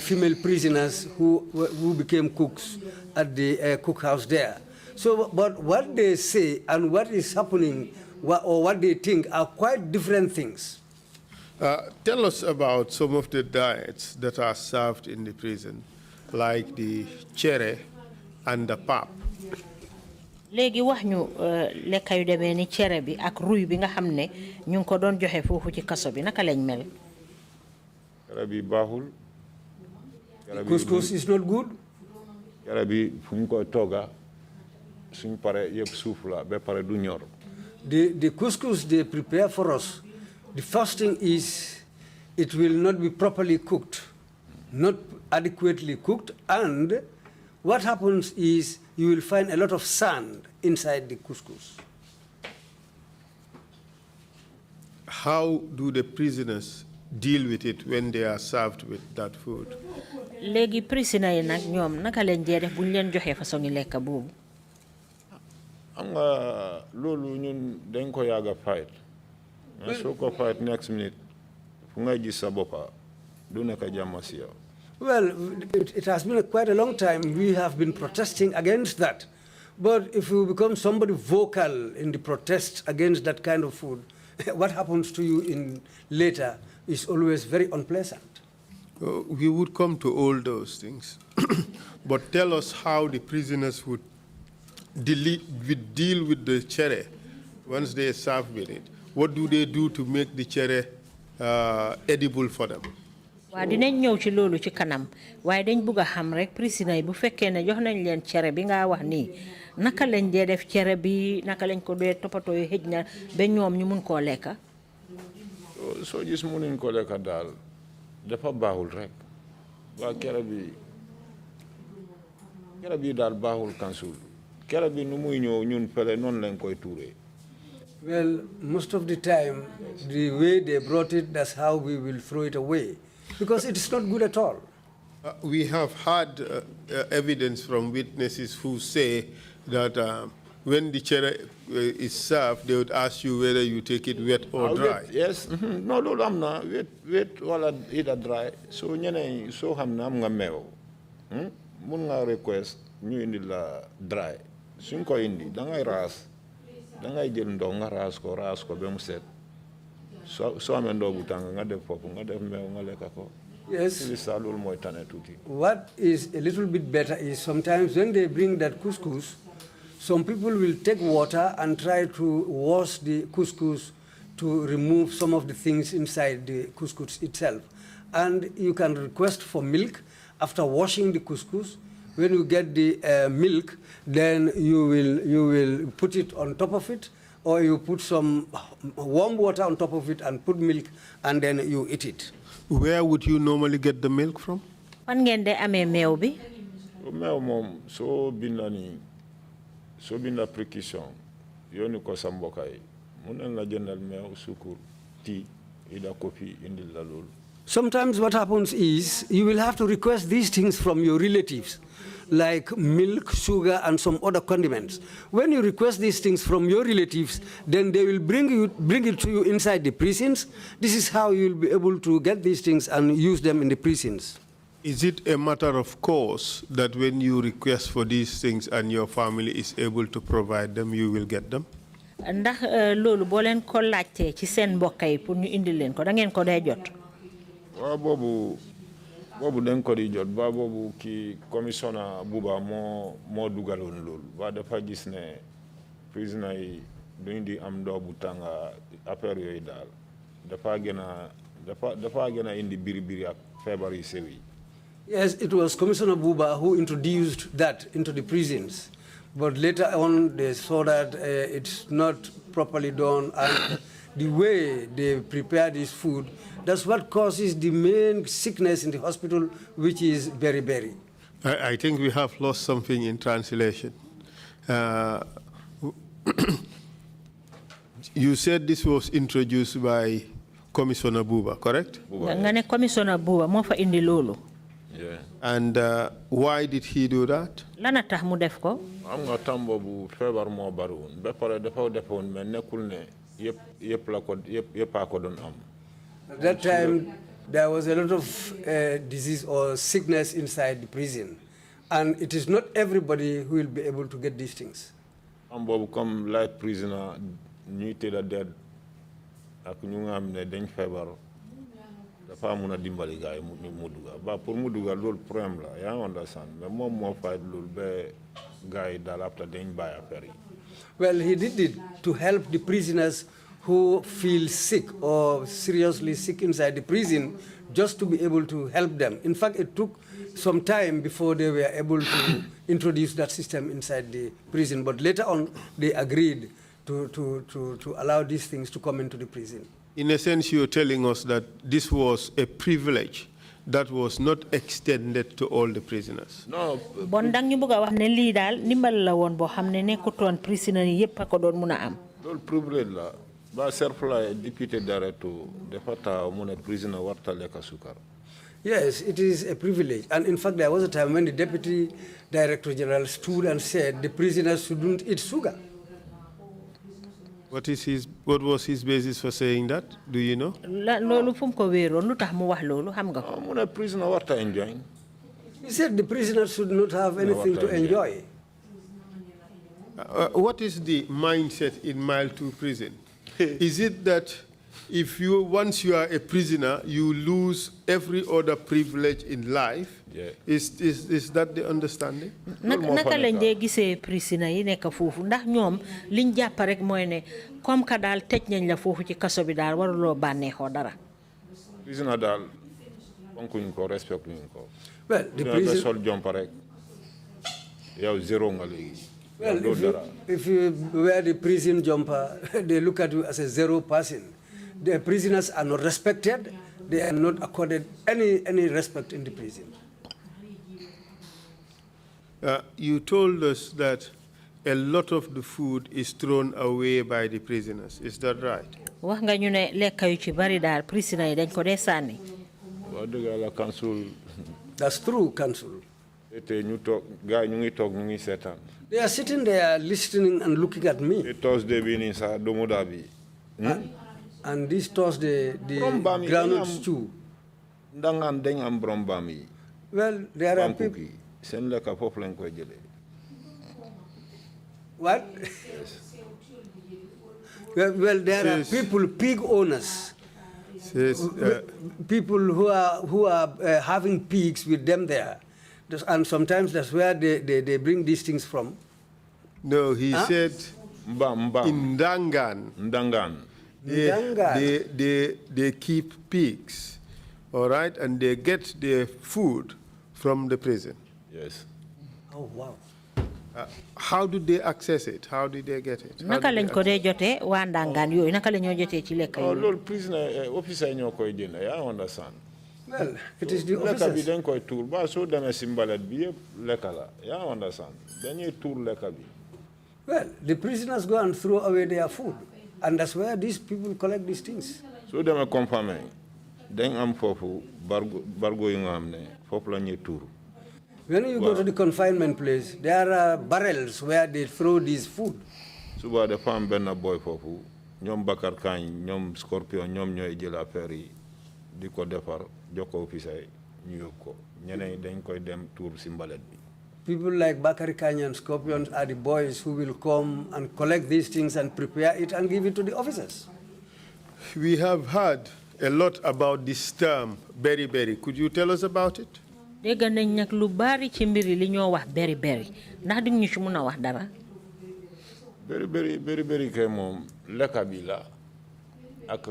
female prisoners who became cooks at the cookhouse there. So, but what they say and what is happening or what they think are quite different things. Tell us about some of the diets that are served in the prison, like the cere and the pap. léegi wax ñu lekka yu demee ni cere bi ak ruy bi nga xam ne ñu ngi ko doon joxe foofu ci kaso bi naka lañ mel. cere bi baaxul. Couscous is not good. cere bi fu ñu koy tooga suñ pare yëpp suuf la ba pare du ñor. The couscous they prepare for us, the first thing is it will not be properly cooked, not adequately cooked, and what happens is you will find a lot of sand inside the couscous. How do the prisoners deal with it when they are served with that food? léegi prisoner yi nag ñoom naka leen dee def bu ñu leen joxee façon yi lekka boobu. am nga loolu ñun dañ ko yàgg a fight. soo ko fight next minute fu ngay gis sa boppa du nekk jàmm si yow. Well, it has been quite a long time we have been protesting against that. But if you become somebody vocal in the protest against that kind of food, what happens to you in later is always very unpleasant. We would come to all those things. But tell us how the prisoners would deal with the cere once they are served with it. What do they do to make the cere edible for them? waa dinañ ñëw ci loolu ci kanam waaye dañ bëgg a xam rek prisoner yi bu fekkee ne jox nañ leen cere bi nga wax nii naka lañ dee def cere bi naka lañ ko dee toppatoo yi xëj na ba ñoom ñu mun koo lekka. soo gis munuñ ko lekka daal dafa baaxul rek waa cere bi daal baaxul kansul cere bi nu muy ñëw ñun fele noonu lañ koy tuuree Well, most of the time, the way they brought it, that's how we will throw it away, because it's not good at all. We have had evidence from witnesses who say that when the Trrc is served, they would ask you whether you take it wet or dry. Yes. No, loolu am na wet wala either dry. So ñeneen soo xam ne am nga meew. Mun nga request ñu indi la dry. Suñ ko indi da ngay raas. Da ngay jël ndox nga raas ko ba mu set. Soo amee ndox bu tàng nga def foofu nga def meew nga lekk ko. Yes. Loolu mooy tane tuuti. What is a little bit better is sometimes when they bring that couscous, some people will take water and try to wash the couscous to remove some of the things inside the couscous itself. And you can request for milk after washing the couscous. When you get the milk, then you will put it on top of it, or you put some warm water on top of it and put milk, and then you eat it. Where would you normally get the milk from? Fan ngeen de amee meew bi? Meew moom soo binda précaution yónni ko sa mbokk yi mun nañ la jëndal meew sukur tea ida coffee indil la loolu. Sometimes what happens is you will have to request these things from your relatives, like milk, sugar, and some other condiments. When you request these things from your relatives, then they will bring it to you inside the prisons. This is how you will be able to get these things and use them in the prisons. Is it a matter of course that when you request for these things and your family is able to provide them, you will get them? Ndax loolu boo leen ko laajtee ci seen mbokk yi pour ñu indi leen ko da ngeen ko day jot. Waaw boobu dañ ko di jot ba boobu ki commissioner Buba moo dugaloon loolu ba dafa gis ne prisoner yi duñ di am ndox bu tànga affaire yooyu daal dafa gën a indi biri ak feebar yi sew yi. Yes, it was Commissioner Buba who introduced that into the prisons. But later on, they saw that it's not properly done, and the way they prepare this food, that's what causes the main sickness in the hospital, which is beriberi. I think we have lost something in translation. You said this was introduced by Commissioner Buba, correct? Nga ne Commissioner Buba moo fa indi loolu. Yeah. And why did he do that? Lana tax mu def ko? Am nga tam boobu feebar moo bari woon ba pare dafa defoon mais nekkul ne yëpp a ko doon am. At that time, there was a lot of disease or sickness inside the prison, and it is not everybody who will be able to get these things. Am boobu comme light prisoner ñuy tëdd dead ak ñu nga xam ne dañ feebar dafa mun a dimbali gars yi mu duga ba pour mu duga loolu problème la yaa understand mais moom moo fayit loolu ba gars yi daal après dañ bàyyi affaire yi. Well, he did it to help the prisoners who feel sick or seriously sick inside the prison, just to be able to help them. In fact, it took some time before they were able to introduce that system inside the prison, but later on they agreed to allow these things to come into the prison. In a sense, you're telling us that this was a privilege that was not extended to all the prisoners. No. Bon dang ñu bëgg a wax ne lii daal ndimbal la woon boo xam ne nekkutoon prisoner yi yëpp a ko doon mun a am. Loolu privilège la ba Serfla député directeur dafa taw mu ne prisoner warta lekk sukar. Yes, it is a privilege. And in fact, there was a time when the Deputy Director General stood and said the prisoners shouldn't eat sugar. What was his basis for saying that? Do you know? Loolu fu mu ko wéeroon lu tax mu wax loolu xam nga ko. Mu ne prisoner warta enjoy. He said the prisoners should not have anything to enjoy. What is the mindset in Mile 2 prison? Is it that once you are a prisoner, you lose every other privilege in life? Yeah. Is that the understanding? Naka lañ dee gisee prisoner yi nekk foofu ndax ñoom liñ jàpp rek mooy ne comme que daal tëj nañ la foofu ci kaso bi daal waruloo bànneexoo dara. Prisoner daal fonkuñ ko respectuñ ko. Well, the prison. sol jompa rek yow zéro nga léegi. Well, if you wear the prison jumper, they look at you as a zero person. The prisoners are not respected. They are not accorded any respect in the prison. You told us that a lot of the food is thrown away by the prisoners. Is that right? wax nga ñu ne lekk yu ci bari daal prisonniers yi dañ ko dee sànni. wax dëgg yàlla council. That's true, Council. te ñu toog gars yi ñu ngi toog ñu ngi seetaan. They are sitting there listening and looking at me. te Thursday bi nii sax domoda bi. And this Thursday, the groundnut stew. ndangaan dañ am borom baam yi. Well, there are people. seen lekka foofu lañ koy jëlee. What? Well, there are people, pig owners, people who are having pigs with them there, and sometimes that's where they bring these things from. No, he said Mbam. in Ndangan. Ndangan. They keep pigs, all right, and they get their food from the prison. Yes. Oh, wow. How do they access it? How did they get it? Naka lañ ko dee jotee waa Ndangaan yooyu naka la ñoo jotee ci lekk yooyu. loolu prisoner officer ñoo koy jënd yaa understand. Well, it is the lekka bi officers. dañ koy tuur ba soo demee si mbalet bi yëpp lekka la yaa understand dañuy tuur lekka bi. Well, the prisoners go and throw away their food, and that's where these people collect these things. soo demee confirmé dañ am foofu bargo yu nga xam ne foofu la ñuy tuur. When you go to the confinement place, there are barrels where they throw this food. suba dafa am benn boy foofu ñoom Bakar Kañ ñoom Scorpion ñoom ñooy jël affaire yi di ko defar jox ko officer ñu yóbbu ko ñeneen dañ koy dem tuur si mbalet bi. People like Bakari Kanye and Scorpions are the boys who will come and collect these things and prepare it and give it to the officers. We have heard a lot about this term, berry. Could you tell us about it? dégg nañ nag lu bari ci mbiri li ñoo wax beri ndax di ñu ci mën a wax dara. beri kay moom lekka bi la ak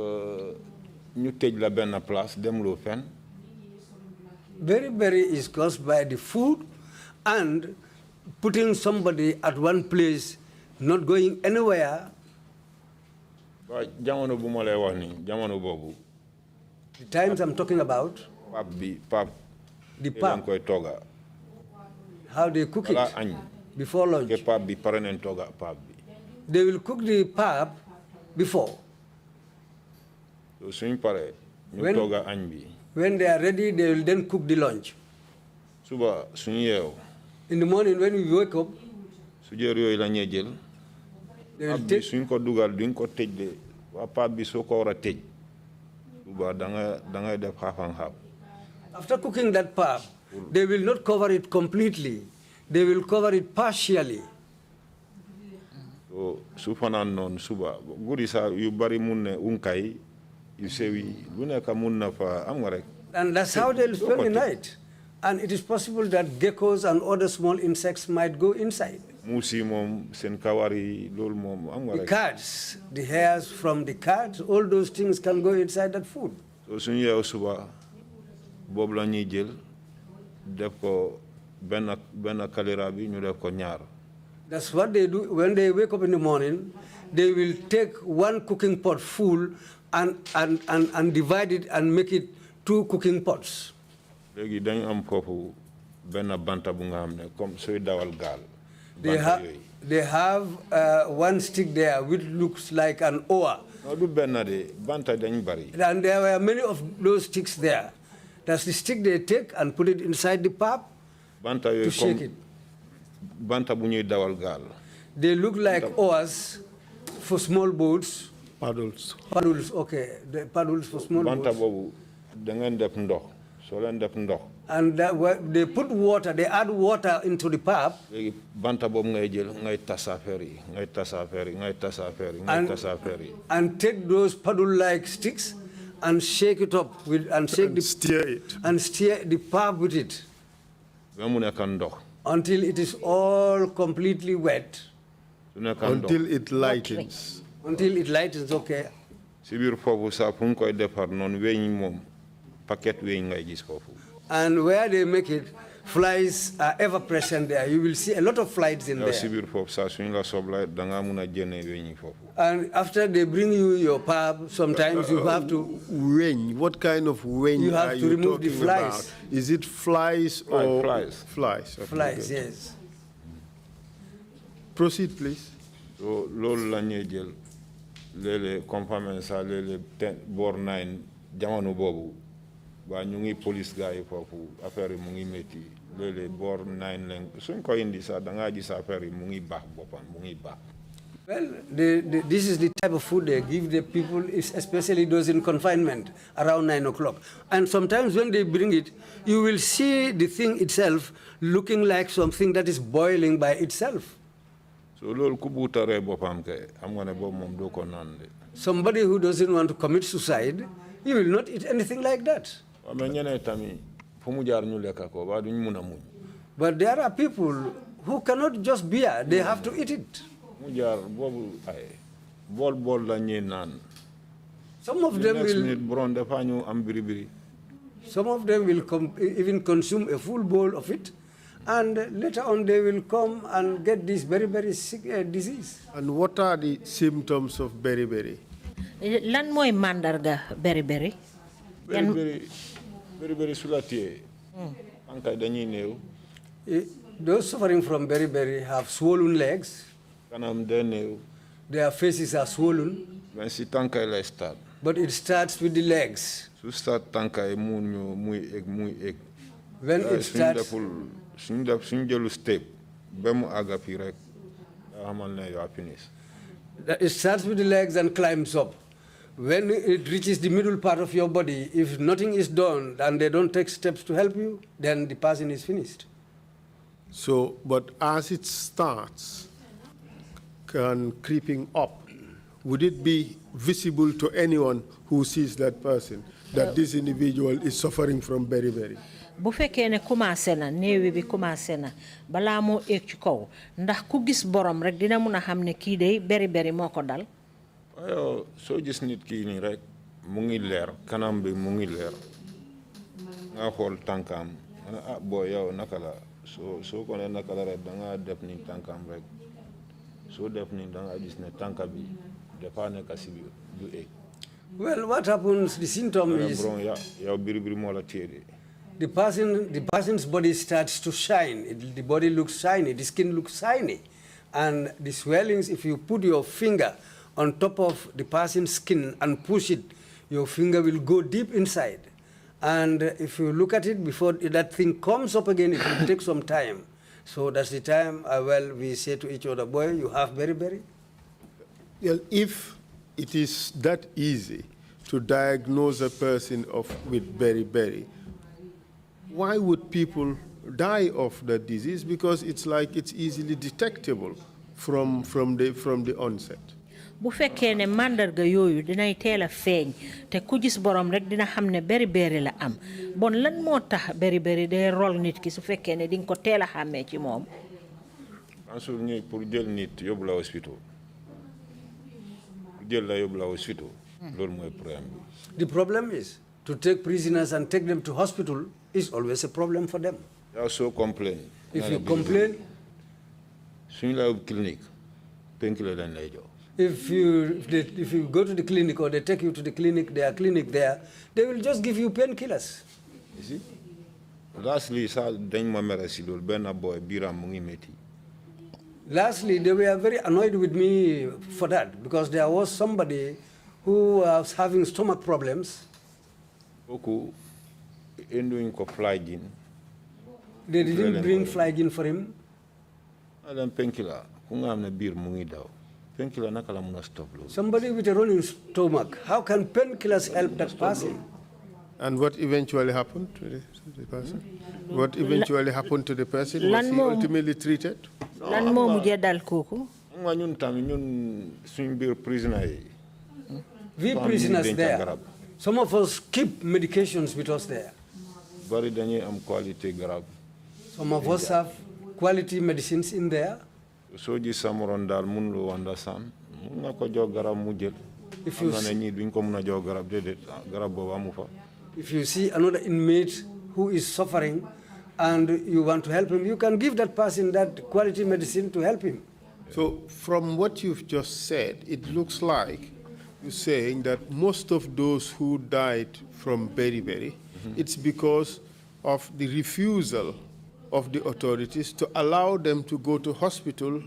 ñu tëj la benn place dem loo fen. Berry is caused by the food and putting somebody at one place, not going anywhere. waaw jamono bu ma lay wax nii jamono boobu. The times I'm talking about. pap The pap. koy tooga. How they cook it before lunch. pap bi pare nañ tooga pap bi. They will cook the pap before. so suñ pare ñu tooga añ bi. When they are ready, they will then cook the lunch. suba suñu yeew. In the morning when we wake up, su jër yooyu la ñuy jël. they will pap bi take. suñ ko dugal duñ ko tëj de waa pap bi soo ko war a tëj. suba da ngay def half and half. After cooking that pap, they will not cover it completely. They will cover it partially. so su fanaan noonu suba guddi saa yu bari mun ne unkay yu sewi lu nekk mun na fa am nga rek. And that's how they'll spend the night. And it is possible that geckos and other small insects might go inside. muusi moom seen kawar yi loolu moom am nga The rek. cats, the hairs from the cats, all those things can go inside that food. so suñu yeew suba boobu la ñuy jël def ko benn kalira bi ñu def ko ñaar. That's what they do. When they wake up in the morning, they will take one cooking pot full and divide it and make it 2 cooking pots. léegi dañu am foofu benn banta bu nga xam ne comme sooy dawal gaal. They have one stick there which looks like an oar. no du benn de banta dañ bari. And there were many of those sticks there. That's the stick they take and put it inside the pap banta to yooyu shake it. banta bu ñuy dawal gaal. They look like oars for small boats. Paddles. Paddles, okay. The paddles for small banta boats. boobu da ngeen def ndox soo leen def ndox. And they put water, they add water into the pap. léegi banta boobu ngay jël ngay tas affaire yi ngay tas affaire yi ngay tas affaire yi ngay tas affaire yi. And take those paddle-like sticks and shake it up with and Steer it. and steer the pap with it ba mu nekk ndox. until it is all completely wet. su nekk ndox Until it lightens. Until it lightens, okay. si biir foofu sax fu ñu koy defar noonu weñ moom paquet weñ ngay gis foofu. And where they make it, flies are ever present there. You will see a lot of flies in yow si there. biir foofu sax suñu la soobla da ngaa mun a jëndee weñ yi foofu. And after they bring you your pap, sometimes you have to Wen. What kind of wen You have are to you remove the talking flies. about? Is it flies Right, or flies. Flies. Okay, flies, good. yes. Proceed, please. So loolu la ñuy jël léeg-léeg compagnie sa léeg-léeg boor 9 jamono boobu waa ñu ngi police gars yi foofu affaire yi mu ngi métti léeg-léeg boor 9 lañ suñ ko indi sax da ngaa gis affaire yi mu ngi baax boppam mu ngi baax. Well, this is the type of food they give the people, especially those in confinement, around 9 o'clock. And sometimes when they bring it, you will see the thing itself looking like something that is boiling by itself. So loolu ku buutaree boppam kay xam nga ne boobu moom doo ko naan de. Somebody who doesn't want to commit suicide, he will not eat anything like that. waaw mais ñeneen tamit fu mu jaar ñu lekk ko waa duñ mun a muñ. But there are people who cannot just bear, they have to eat it. mu jaar boobu ay bool la ñuy naan. Some of them next will. minute borom dafa ñu am biri. Some of them will even consume a full bowl of it, and later on they will come and get this very, very sick disease. And what are the symptoms of beriberi? Lan moy mandarga beriberi? Beriberi su la téye. Ankay dañuy néew. Those suffering from beriberi have swollen legs. Kanam day néew. Their faces are swollen. Mais si tànkay lay start. But it starts with the legs. Su start tànkay muy egg. When it starts, suñ jëlu step ba mu àgga fii rek nga xamal ne you are finished. it starts with the legs and climbs up. When it reaches the middle part of your body, if nothing is done and they don't take steps to help you, then the person is finished. So, but as it starts creeping up, would it be visible to anyone who sees that person that this individual is suffering from beriberi? Bu fekkee ne commencé na néewi bi commencé na balaa moo egg ci kaw ndax ku gis borom rek dina mun a xam ne kii day beriberi moo ko dal. waaye soo gis nit kii nii rek mu ngi leer kanam bi mu ngi leer nga xool tànkam nga ne ah boo yow naka la soo ko ne naka la rek da nga def ni tànkam rek soo def ni da nga gis ne tànka bi dafa nekk si biir du egg. Well, what happens, the symptom is yow biri moo la téye de. the person's body starts to shine. The body looks shiny, the skin looks shiny. And the swellings, if you put your finger on top of the person's skin and push it, your finger will go deep inside. And if you look at it before that thing comes up again, it will take some time. So that's the time, we say to each other, boy, you have beriberi. Well, if it is that easy to diagnose a person with beriberi, why would people die of the disease? Because it's like it's easily detectable from the onset. Bu fekkee ne mandarga yooyu dinay teel a feeñ te ku gis borom rek dina xam ne beriberi la am bon lan moo tax beriberi day rol nit ki su fekkee ne di nga ko teel a xàmmee ci moom. ensuite ñuy pour jël nit yóbbu la hospital jël la yóbbu la hospital loolu mooy problème bi. The problem is to take prisoners and take them to hospital is always a problem for them. You also complain. If you complain, suñ la yóbbu clinique painkiller lañ lay jox. if you go to the clinic or they take you to the clinic, their clinic there, they will just give you painkillers. You see? Lastly, dañ ma mere si loolu benn boy biram mu ngi métti. Lastly, they were very annoyed with me for that because there was somebody who was having stomach problems. Kooku induñ ko flagyl. They didn't bring flagyl for him. Alam painkiller ku nga xam ne biir mu ngi daw. Painkiller naka la mun a stop loolu. Somebody with a running stomach, how can painkillers help that person? And what eventually happened to the person? What eventually happened to the person? Was he ultimately treated? Lan moo mujjee dal kooku. Nga ñun tamit ñun suñ biir prisoners yi. We prisoners there, some of us keep medications with us there. Bari dañuy am quality garab. Some of us have quality medicines in there. Soo gis sa morom daal mun loo understand mun nga ko jox garab mu jël. If you am na ne ñii duñ ko mun a jox garab déedéet garab boobu amu fa. If you see another inmate who is suffering and you want to help him, you can give that person that quality medicine to help him. So from what you've just said, it looks like you're saying that most of those who died from beriberi, it's because of the refusal of the authorities to allow them to go to hospital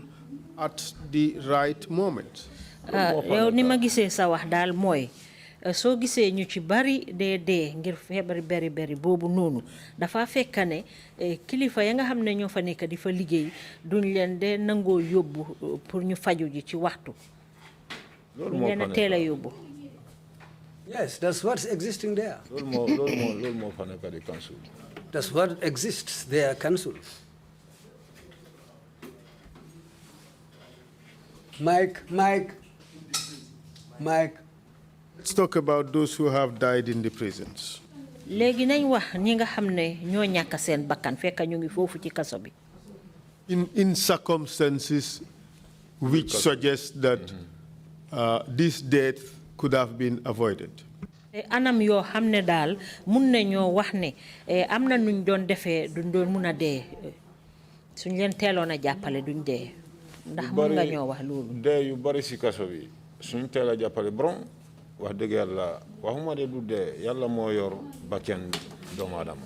at the right moment. yow ni ma gisee sa wax daal mooy soo gisee ñu ci bari dee ngir feebari beri boobu noonu dafa fekk ne kilifa ya nga xam ne ñoo fa nekk di fa liggéey duñ leen de nangoo yóbbu pour ñu faju ji ci waxtu. duñ leen a teel a yóbbu. Yes, that's what's existing there. That's what exists there, council. Mike. Let's talk about those who have died in the prisons. Léegi nañ wax ñi nga xam ne ñoo ñàkk seen bakkan fekk ñu ngi foofu ci kaso bi. In circumstances which suggest that this death could have been avoided. Anam yoo xam ne daal mun nañoo wax ne am na nuñ doon defee duñ doon mun a dee suñ leen teeloon a jàppale duñ dee ndax mun nga ñoo wax loolu. dee yu bari si kaso bi suñ teel a jàppale borom wax dëgg yàlla waxuma de du dee yàlla moo yor bakken doomu aadama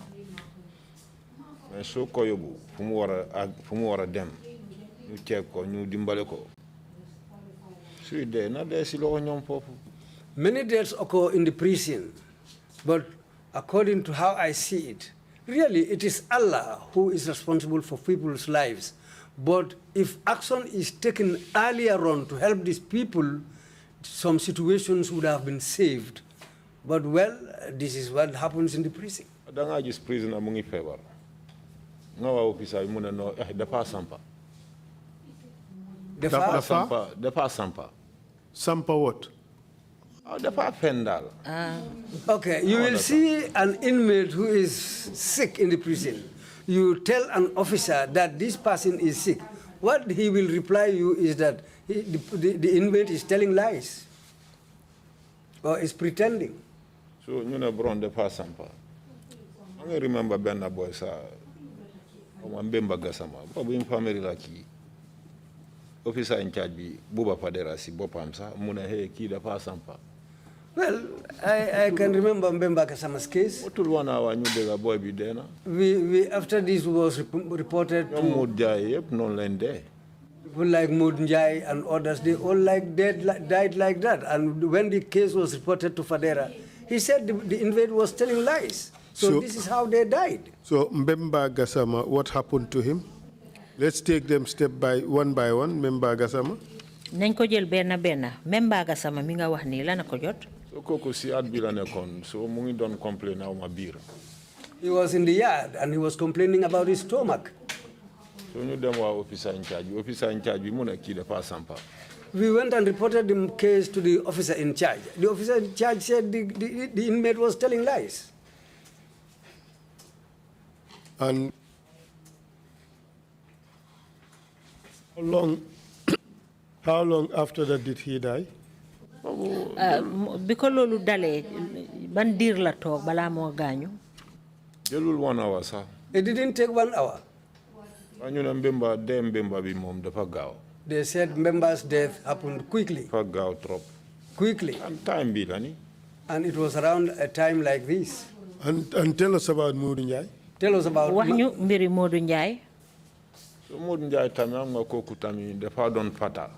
mais soo ko yóbbu fu mu war a dem ñu ceeg ko ñu dimbale ko suy dee na dee si loxo ñoom foofu. Many deaths occur in the prison, but according to how I see it, really it is Allah who is responsible for people's lives. But if action is taken earlier on to help these people, some situations would have been saved. But well, this is what happens in the prison. Da nga gis prisoner mu ngi feebar nga waa officer mu ne no dafa sampa. Dafa sampa. Sampa what? Okay, you will see an inmate who is sick in the prison. You tell an officer that this person is sick. What he will reply you is that the inmate is telling lies or is pretending. So you know, bron the sampa. I remember Ben boy sa Mbemba Gasama. Babu in family like officer in charge bi Buba Padera si bopam sa muna he ki da sampa. Well, I can remember Mbemba Kasama's case. What will 1 hour new boy be there? We after this was reported to people like Mudjai and others, they all died like that. And when the case was reported to Fadera, he said the inmate was telling lies. So this is how they died. So Mbemba Gasama, what happened to him? Let's take them one by one. Mbemba Gasama. Nañ ko jël benn Mbemba Gasama mi nga wax ni la na ko jot. So koko si at bi la nekkoon so mu ngi doon complain aw ma biir. He was in the yard and he was complaining about his stomach. So ñu dem waa officer in charge bi mu ne kii dafa sampa. We went and reported the case to the officer in charge. The officer in charge said the inmate was telling lies. And how long after that did he die? Because lolu dalé ban dir la tok bala mo gañu. Jëlul 1 hour sax. It didn't take 1 hour. Ñu ne Mbemba bi moom dafa gaaw. They said Mbemba's death happened quickly. Dafa gaaw trop. Quickly. And time bi la ni. And it was around a time like this. And tell us about Modou Njie. Tell us about wax ñu mbiri Modou Njie. So Modou Njie tamit am nga kooku tamit dafa doon fatal.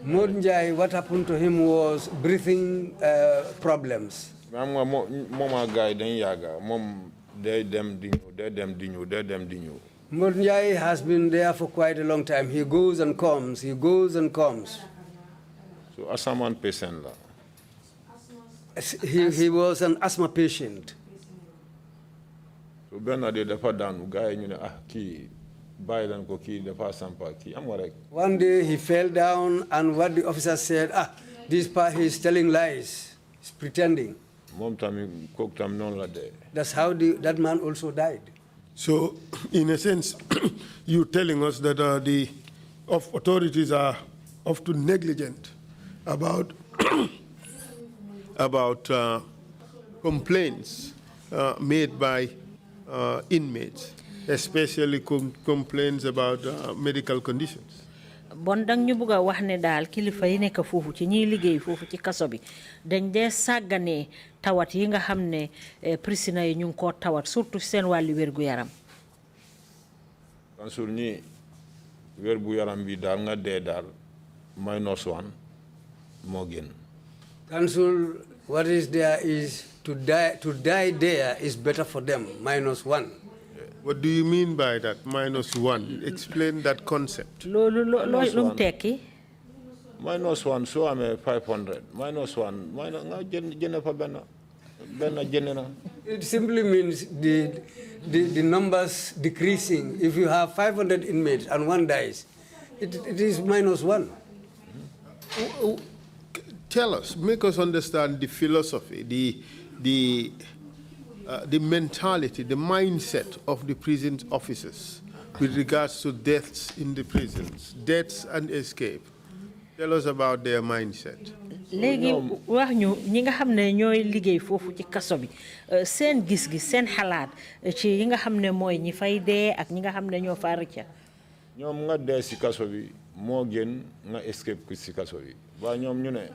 Modou Njie, what happened to him was breathing problems. Am nga moma gaay dañ yaga mom day dem di ñëw. Modou Njie has been there for quite a long time. He goes and comes. So asthma patient la. He was an asthma patient. So benn day dafa daanu gaay ñu ne kii bàyyi leen ko kii dafa sampa kii am nga rek. One day he fell down and what the officer said, this part he's telling lies. He's pretending. Moom tamit kooku tam noonu la dee. That's how that man also died. So, in a sense, you're telling us that the authorities are often negligent about complaints made by inmates, especially complaints about medical conditions. Bon dang ñu bëgga wax ne daal kilifa yi nekk foofu ci ñiy liggéey foofu ci kaso bi dañ dee sàggane tawat yi nga xam ne prisonniers yi ñu ngi koo tawat surtout seen wàllu wérgu yaram. Kansul ñi wér bu yaram bi daal nga dee daal -1 moo gën. Council, what is there is to die there is better for them, -1. What do you mean by that, -1? Explain that concept. Lum tekki. -1 so amee 500 -1 nga jënd fa benn jënd na. It simply means the numbers decreasing. If you have 500 inmates and one dies, it is -1. Tell us, make us understand the philosophy, the mentality, the mindset of the prison officers with regards to deaths in the prisons, deaths and escape. Tell us about their mindset. Léegi wax ñu ñi nga xam ne ñooy liggéey foofu ci kaso bi seen gis-gis seen xalaat ci yi nga xam ne mooy ñi fay dee ak ñi nga xam ne ñoo fa rëcca. ñoom nga dee si kaso bi moo gën nga escape ku si kaso bi waaye ñoom ñu ne.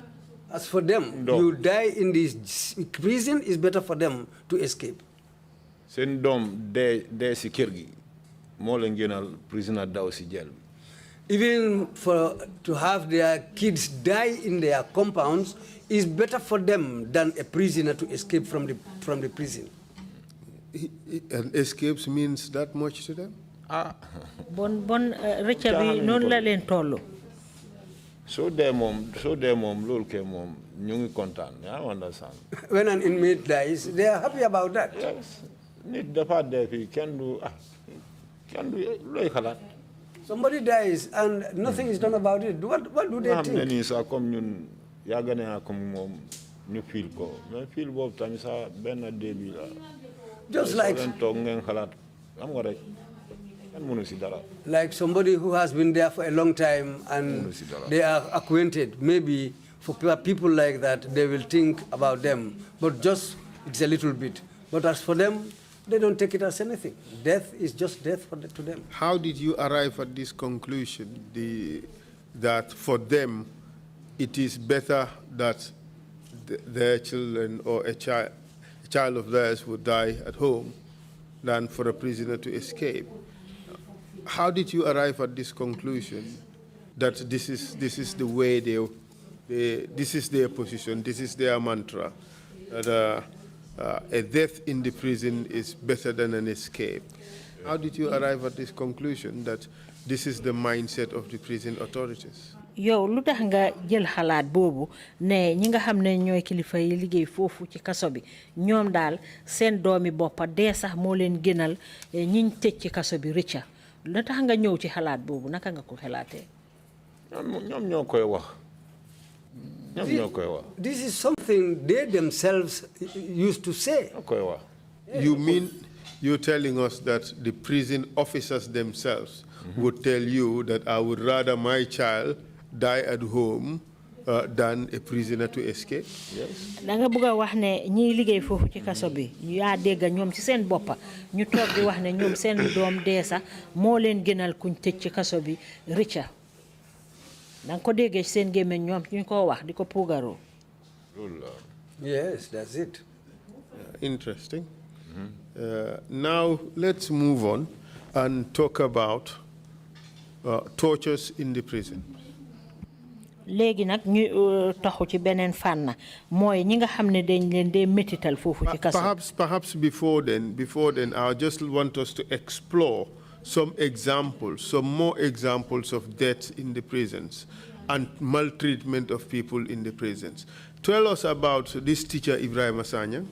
As for them, you die in this prison is better for them to escape. Seen doom dee si kër gi moo leen gënal prisoner daw si jël bi. Even to have their kids die in their compounds is better for them than a prisoner to escape from the prison. And escapes means that much to them? Bon rëcca bi noonu la leen tollu. So dee moom loolu ke moom ñu ngi kontaan yaa understand. When an inmate dies, they are happy about that. Yes. Nit dafa dee fii kenn du looy xalaat. Somebody dies and nothing is done about it. What do they think? Nii sax comme ñun yàgg nañu comme moom ñu fil ko mais fil boobu tamit sax benn début la. Just like leen toog ngeen xalaat xam nga rek kenn mënu si dara. Like somebody who has been there for a long time and they are acquainted. Maybe for people like that, they will think about them, but just it's a little bit. But as for them, they don't take it as anything. Death is just death to them. How did you arrive at this conclusion, that for them it is better that their children or a child of theirs would die at home than for a prisoner to escape? How did you arrive at this conclusion that this is the way this is their position, this is their mantra, that a death in the prison is better than an escape? How did you arrive at this conclusion that this is the mindset of the prison authorities? Yow lu tax nga jël xalaat boobu ne ñi nga xam ne ñooy kilifa yi liggéey foofu ci kaso bi ñoom daal seen doomi boppa dee sax moo leen gënal ñiñ tëj ci kaso bi rëcca lu tax nga ñëw ci xalaat boobu naka nga ko xalaatee. ñoom ñoo koy wax. This is something they themselves used to say. You mean you're telling us that the prison officers themselves would tell you that I would rather my child die at home than a prisoner to escape? Yes. Da nga bëgg wax ne ñi liggéey fofu ci kasso bi ya dégg ñoom ci seen boppa ñu tok di wax ne ñoom seen doom dee sax moo leen gënal kuñ tëj ci kasso bi rëcca. Da nga ko déggee seen gémmiñ ñoom ñu ko wax di ko puugaroo. Yes, that's it. Interesting. Now let's move on and talk about tortures in the prison. Léegi nag ñu taxu ci beneen fànn mooy ñi nga xam ne dañ leen dee métital foofu ci kaso. Perhaps before then, I just want us to explore some more examples of deaths in the prisons and maltreatment of people in the prisons. Tell us about this teacher, Ibrahim Asanya.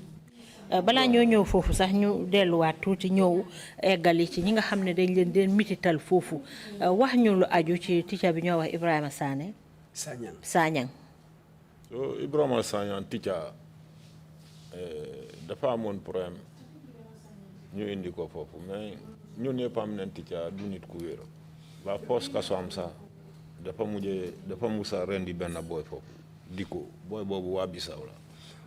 Balaa ñoo ñëw foofu sax ñu delluwaat tuuti ñëw eggali ci ñi nga xam ne dañ leen deen métital foofu wax ñu lu aju ci teacher bi ñoo wax Ibrahima Sanyang. So Ibrahima Sanyang teacher dafa amoon problème ñu indi ko foofu mais ñun ñëpp am nañ teacher du nit ku wér ba poste kaso am sax dafa musa rendi benn boy foofu diko boy boobu waa Bisaw la.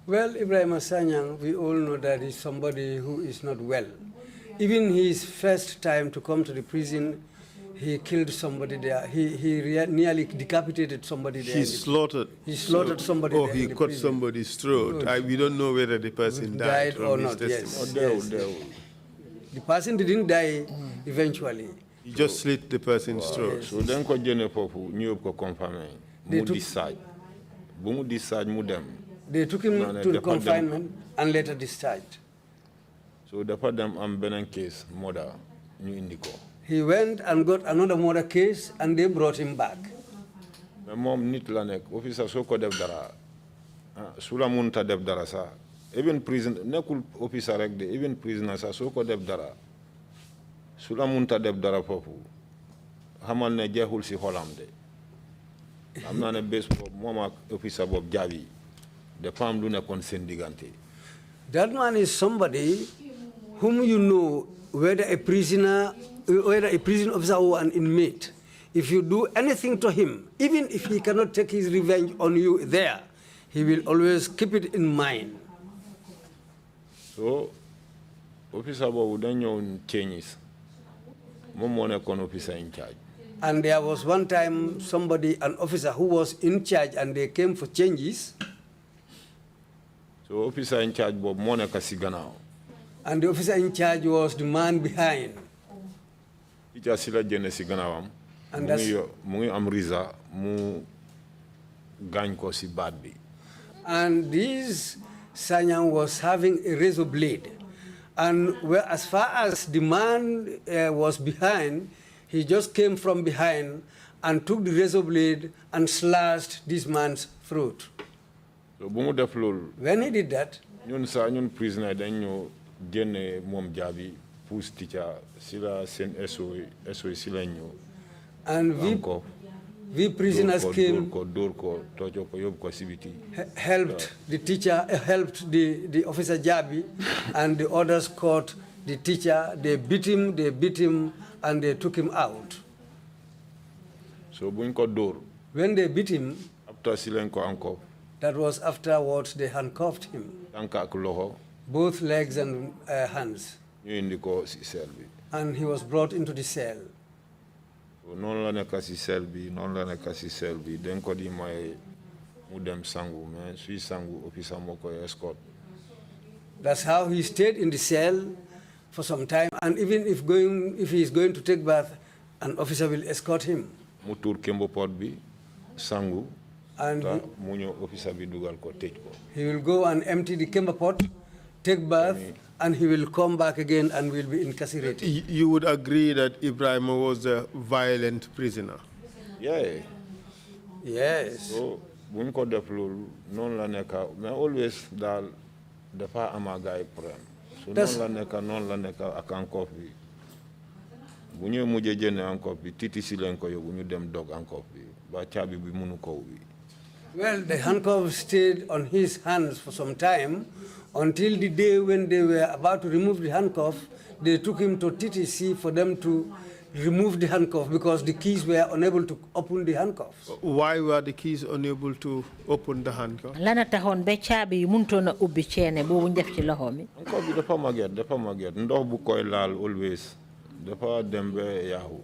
Well, Ibrahim Sanyang, we all know that he's somebody who is not well. Even his first time to come to the prison, he killed somebody there. He nearly decapitated somebody there. He slaughtered somebody there. He cut somebody's throat. We don't know whether the person died or not. Yes. The person didn't die eventually. You just slit the person's throat. So then ko jene fofu ñu ko confirmer mu discharge bu mu discharge mu dem. They took him to the confinement and later discharged. So dafa dem am benen case murder ñu indi ko. He went and got another murder case and they brought him back. Mais mom nit la nek officer soko def dara sula munta def dara sa even prison nekul officer rek de even prisoner sa soko def dara sula munta def dara fofu xamal ne jeexul si xolam de am naa ne bés boobu moom ak officer boobu jaabi de femme lu nekkoon seen diggante. That man is somebody whom you know, whether a prisoner, whether a prison officer or an inmate. If you do anything to him, even if he cannot take his revenge on you there, he will always keep it in mind. So, officer boobu dañ ñëw changes moom moo nekkoon officer in charge. And there was one time somebody, an officer who was in charge, and they came for changes. So officer in charge boobu moo nekk si gannaaw. And the officer in charge was the man behind. Teacher si la jëne si gannaawam. And that's, mu ngi am risa mu gaañ ko si baat bi. and this Sanyang was having a razor blade. And as far as the man was behind, he just came from behind and took the razor blade and slashed this man's throat. So bu mu def loolu. When he did that, ñun prisoner dañ ñu génne moom jaabi pousse teacher si la seen SOE si lañ ñu. and we prisoners came, dóor ko tojo ko yóbbu ko sibiti. helped the teacher, helped the officer Jabi, and the others caught the teacher. They beat him, and they took him out. So buñ ko dóor. When they beat him, after si lañ ko handcuff. that was afterwards they handcuffed him, tànk ak loxo. both legs and hands, ñu indi ko si cell bi. and he was brought into the cell. So noonu la nekk si cell bi noonu la nekk si cell bi dañ ko di may mu dem sangu mais suy sangu officer moo koy escort. That's how he stayed in the cell for some time, and even if he is going to take bath, an officer will escort him. mu tuur kembo pot bi sangu. And mu ñëw officer bi dugal ko tëj ko. he will go and empty the camber pot, take bath, and he will come back again and will be incarcerated. You would agree that Ibrahim was a violent prisoner? Yeah. Yes. So buñ ko def loolu noonu la nekk mais always daal dafa am gaay problème. So noonu la nekk ak handcuff bi. bu ñu mujjee jënd handcuff bi titi si leen ko yóbbu ñu dem dog handcuff bi ba caabi bi mënu ko ubbi. Well, the handcuffs stayed on his hands for some time until the day when they were about to remove the handcuff. They took him to TTC for them to remove the handcuff because the keys were unable to open the handcuffs. Why were the keys unable to open the handcuff? Lana taxoon ba caabi mënutoon na ubbi ceene boobu ñu def ci loxo mi. handcuff bi dafa màgget ndox bu koy laal always dafa dem ba yaaxu.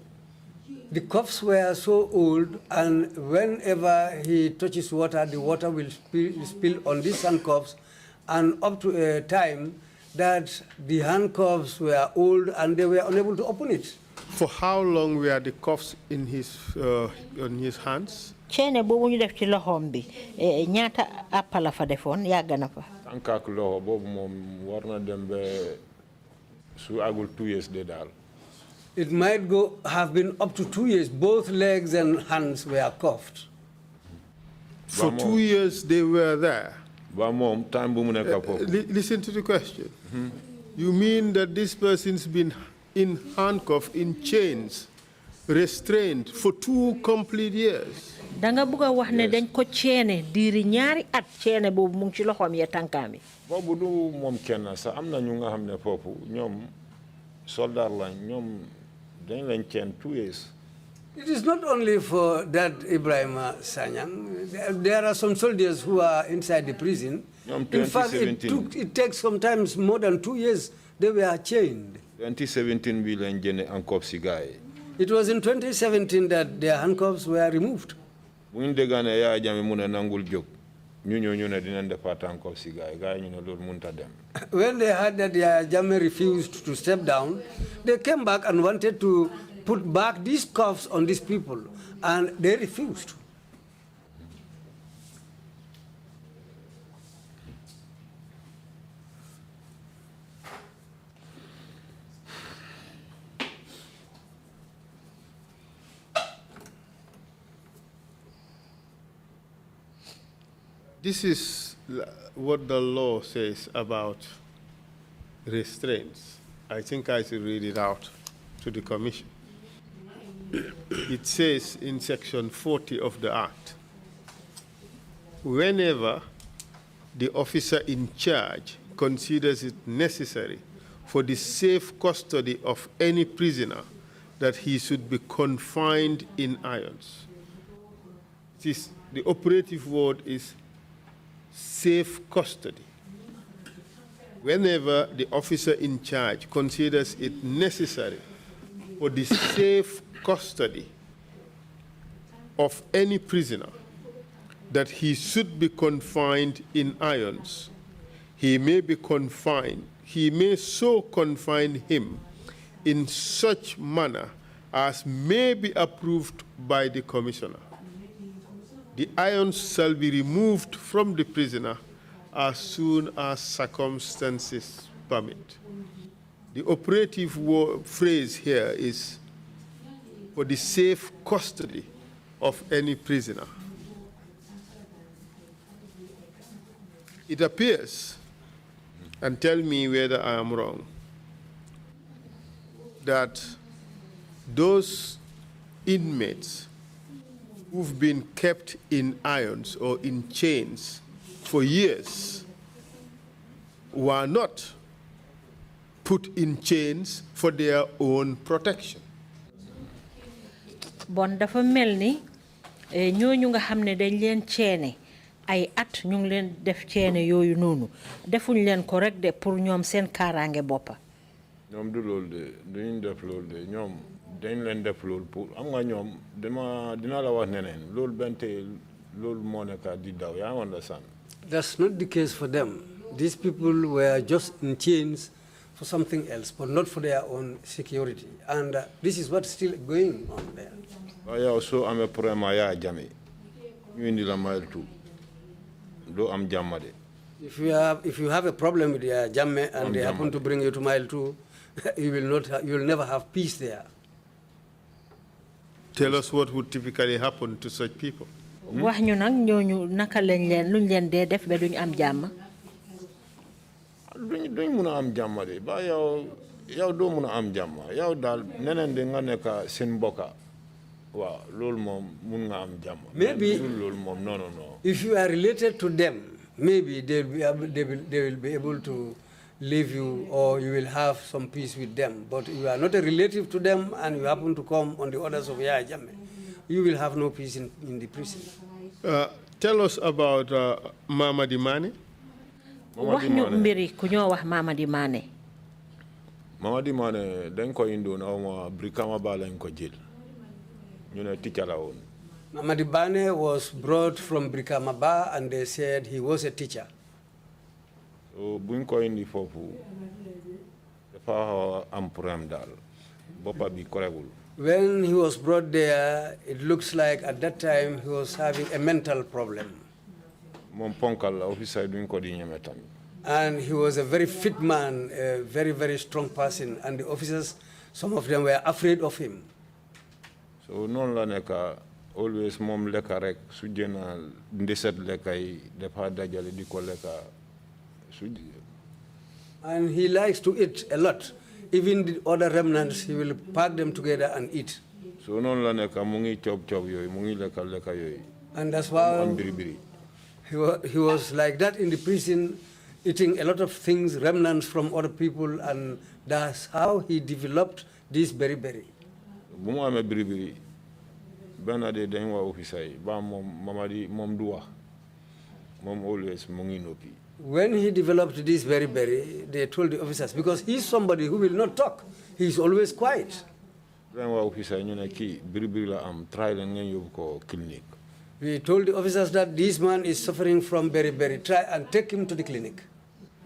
The cuffs were so old, and whenever he touches water, the water will spill on these handcuffs, and up to a time that the handcuffs were old and they were unable to open it. For how long were the cuffs in his hands? ceene boobu ñu def ci loxoom bi ñaata àpp la fa defoon yàgg na fa. tànk ak loxo boobu moom war na dem ba su agul 2 years de daal. It might have been up to 2 years. Both legs and hands were cuffed. For 2 years they were there? Ba moom time bu mu nekk foofu. Listen to the question. You mean that this person's been in handcuffs, in chains, restrained for 2 complete years? Danga bëgg a wax ne dañ ko ceene diiri ñaari at ceene boobu mu ngi ci loxoom ya tànkaam yi. boobu du moom kenn sax am na ñu nga xam ne foofu ñoom soldat lañ ñoom dañ leen ceen 2 years. It is not only for that Ibrahim Sanyang. There are some soldiers who are inside the prison. In fact, it takes sometimes more than 2 years. They were chained. 2017 bi lañ jëne handcuff si gars yi. It was in 2017 that their handcuffs were removed. bu ñu déggaane Yaya Jammeh mu ne nangul jóg ñu ñëw ñu ne dinañ defaat handcuff si gars yi ñu ne loolu mënut a dem. When they heard that Yaya Jammeh refused to step down, they came back and wanted to put back these cuffs on these people, and they refused. This is what the law says about restraints. I think I should read it out to the Commission. It says in Section 40 of the Act, whenever the officer in charge considers it necessary for the safe custody of any prisoner that he should be confined in irons. The operative word is safe custody. Whenever the officer in charge considers it necessary for the safe custody of any prisoner that he should be confined in irons, he may so confine him in such manner as may be approved by the commissioner. The irons shall be removed from the prisoner as soon as circumstances permit. The operative phrase here is for the safe custody of any prisoner. It appears, and tell me whether I am wrong, that those inmates who've been kept in irons or in chains for years were not put in chains for their own protection. Bon dafa melni ñooñu nga xamne dañ leen ceene ay at ñu ngi leen def ceene yooyu noonu defuñ leen ko rek de pour ñoom seen kaaraange boppa ñoom du loolu de duñ def loolu de ñoom dañ leen def loolu pour am nga ñoom dina la wax neneen loolu bente loolu moo nekk di daw yaa understand. That's not the case for them. These people were just in chains for something else, but not for their own security. And this is what's still going on there. I also am a problème ya jame ñu indi la mile 2 do am jamade. If you have a problem with your jamme and they happen to bring you to mile 2, you will never have peace there. Tell us what would typically happen to such people. wax ñu nag ñooñu naka lañ leen luñ leen dee def ba duñ am jàmm. duñ mun a am jàmm de ba yow doo mun a am jàmm yow daal neneen de nga nekk seen mbokka waaw loolu moom mun nga am jàmm. Maybe loolu moom no. If you are related to them, maybe they will be able to leave you, or you will have some peace with them. But you are not a relative to them, and you happen to come on the orders of Yaya Jammeh, you will have no peace in the prison. Tell us about Mamadi Mane. wax ñu mbiri ku ñoo wax Mamadi Mane. Mamadi Mane dañ ko indoon awma Brikama Ba lañ ko jël ñu ne teacher la woon. Mamadi Bane was brought from Brikama Ba, and they said he was a teacher. So buñ ko indi foofu dafa am problème daal boppa bi korewul. When he was brought there, it looks like at that time he was having a mental problem. Moom ponkal la officer duñ ko di ñeme tamit. And he was a very fit man, a very, very strong person, and the officers, some of them were afraid of him. So noonu la nekk always moom lekka rek su jëna ndeset lekka yi dafa dajale di ko lekka su. And he likes to eat a lot. Even the other remnants, he will pack them together and eat. So noonu la nekk mu ngi cob yooyu mu ngi lekka yooyu. And that's why biri. he was like that in the prison, eating a lot of things, remnants from other people, and that's how he developed this beriberi. Bu mu amee biri benn de dañ waa officer yi ba moom du wax moom always mu ngi noppi. When he developed this beriberi, they told the officers, because he's somebody who will not talk, he's always quiet. Dañ waa officer yi ñu ne kii biri la am try leen ngeen yóbbu ko clinique. We told the officers that this man is suffering from beriberi, try and take him to the clinic.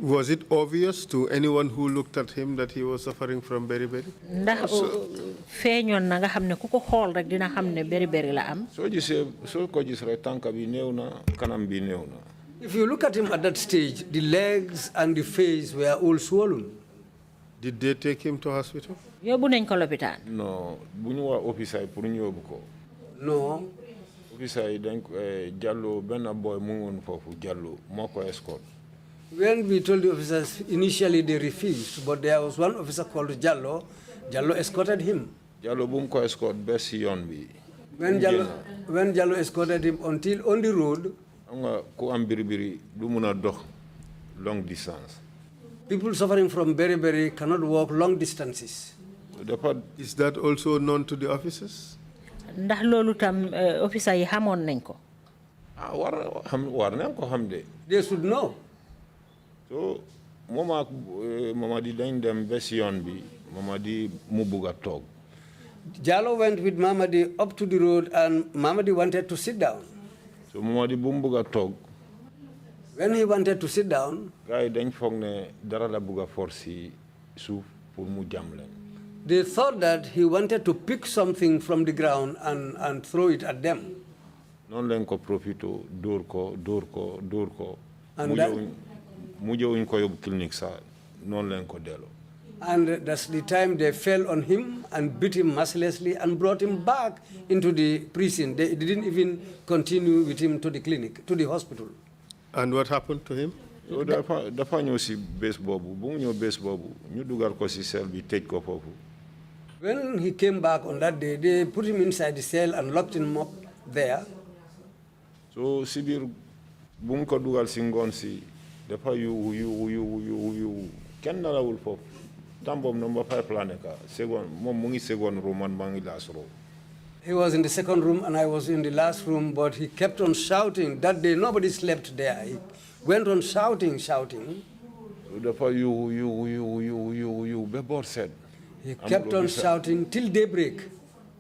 Was it obvious to anyone who looked at him that he was suffering from beriberi? Ndax feeñoon na nga xam ne ku ko xool rek dina xam ne beriberi la am. soo gisee soo ko gis rek tànk bi néew na kanam bi néew na. If you look at him at that stage, the legs and the face were all swollen. Did they take him to hospital? Yóbbu nañ ko lopitaan. non bu ñu waa officer yi pour ñu yóbbu ko. No. officer yi dañ ko Jallow benn boy mu ngi woon foofu Jallow moo ko escort. When we told the officers, initially they refused, but there was one officer called Jallow. Jallow escorted him. Jallow bu mu ko escort ba si yoon bi. When Jallow escorted him until on the road, xam nga ku am biribiri du mun a dox long distance. people suffering from beriberi cannot walk long distances. Is that also known to the officers? Ndax loolu tam officer yi xamoon nañ ko. war nañ ko xam de. They should know. So Mamadi dañ dem ba si yoon bi Mamadi mu bugg a toog. Jallow went with Mamadi up to the road and Mamadi wanted to sit down. So Mamadi bu mu bugg a toog. When he wanted to sit down, gars yi dañ foog ne dara la bugg a force suuf pour mu jam leen. they thought that he wanted to pick something from the ground and throw it at them. noonu leen ko profito dóor ko. And that- mujjewuñ ko yóbbu clinique sax noonu leen ko delloo. And that's the time they fell on him and beat him mercilessly and brought him back into the prison. They didn't even continue with him to the clinic, to the hospital. And what happened to him? so dafa ñëw si bés boobu bu mu ñëw bés boobu ñu dugal ko si cell bi tëj ko foofu. When he came back on that day, they put him inside the cell and locked him up there. so si biir bu mu ko dugal si ngoon si dafa yu kenn nalawul foofu temps boobu number 5 la nekk second moom mu ngi second room man maa ngi last row. He was in the second room and I was in the last room, but he kept on shouting. That day, nobody slept there. He went on shouting. so dafa yu ba boor set. He kept on shouting till daybreak.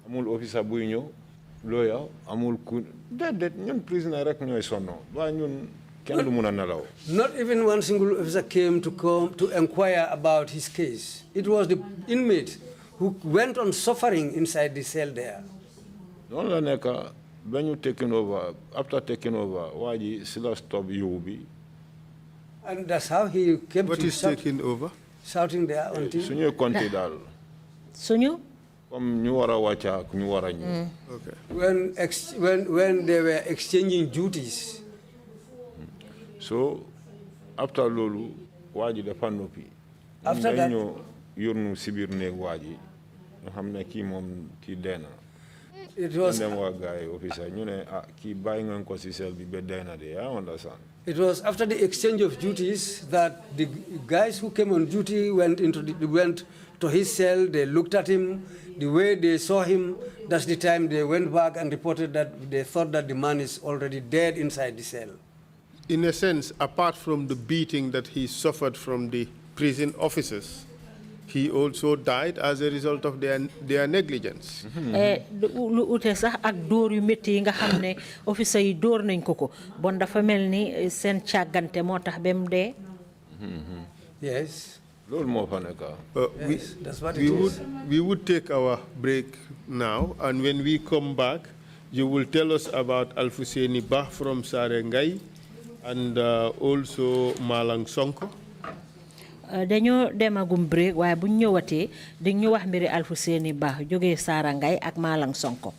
amul officer buy ñëw lawyer amul ku déedéet ñun prisoner rek ñooy sonno waaye ñun kenn du mun a nelaw. Not even one single officer came to inquire about his case. It was the inmate who went on suffering inside the cell there. noonu la nekk ba ñu taking over after taking over waa ji si la stop yiw bi. And that's how he came What to is taking over? shouting there until... su ñuy compter daal. Suñu. comme ñu war a wàcc ak ñu war a ñëw. Okay. When they were exchanging duties. so after loolu waa ji dafa noppi. After that- ñu yónnu si biir néeg waa ji ñu xam ne kii moom kii dee na. It was dem waa gars yi officer ñu ne kii bàyyi ngeen ko si sel bi ba dee na de yaa understand. It was after the exchange of duties that the guys who came on duty went to his cell. They looked at him. The way they saw him, that's the time they went back and reported that they thought that the man is already dead inside the cell. In a sense, apart from the beating that he suffered from the prison officers, he also died as a result of their negligence. lu ute sax ak dóor yu métti yi nga xam ne officer yi dóor nañ ko bon dafa mel ni seen càggante moo tax ba mu dee. Yes. loolu moo fa nekk. Yes, that's what it is. We would take our break now, and when we come back, you will tell us about Alfuseni Bah from Sarengai and also Malang Sonko. dañoo demagum break waaye bu ñu ñëwatee di ñu wax mbiri Alfuseni Bah jógee Sarangay ak Malang Sonko.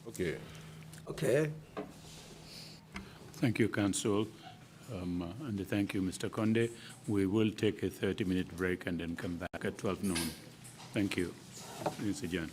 Okay. Okay. Thank you, Council, and thank you, Mr. Conde. We will take a 30-minute break and then come back at 12 noon. Thank you. Please adjourn.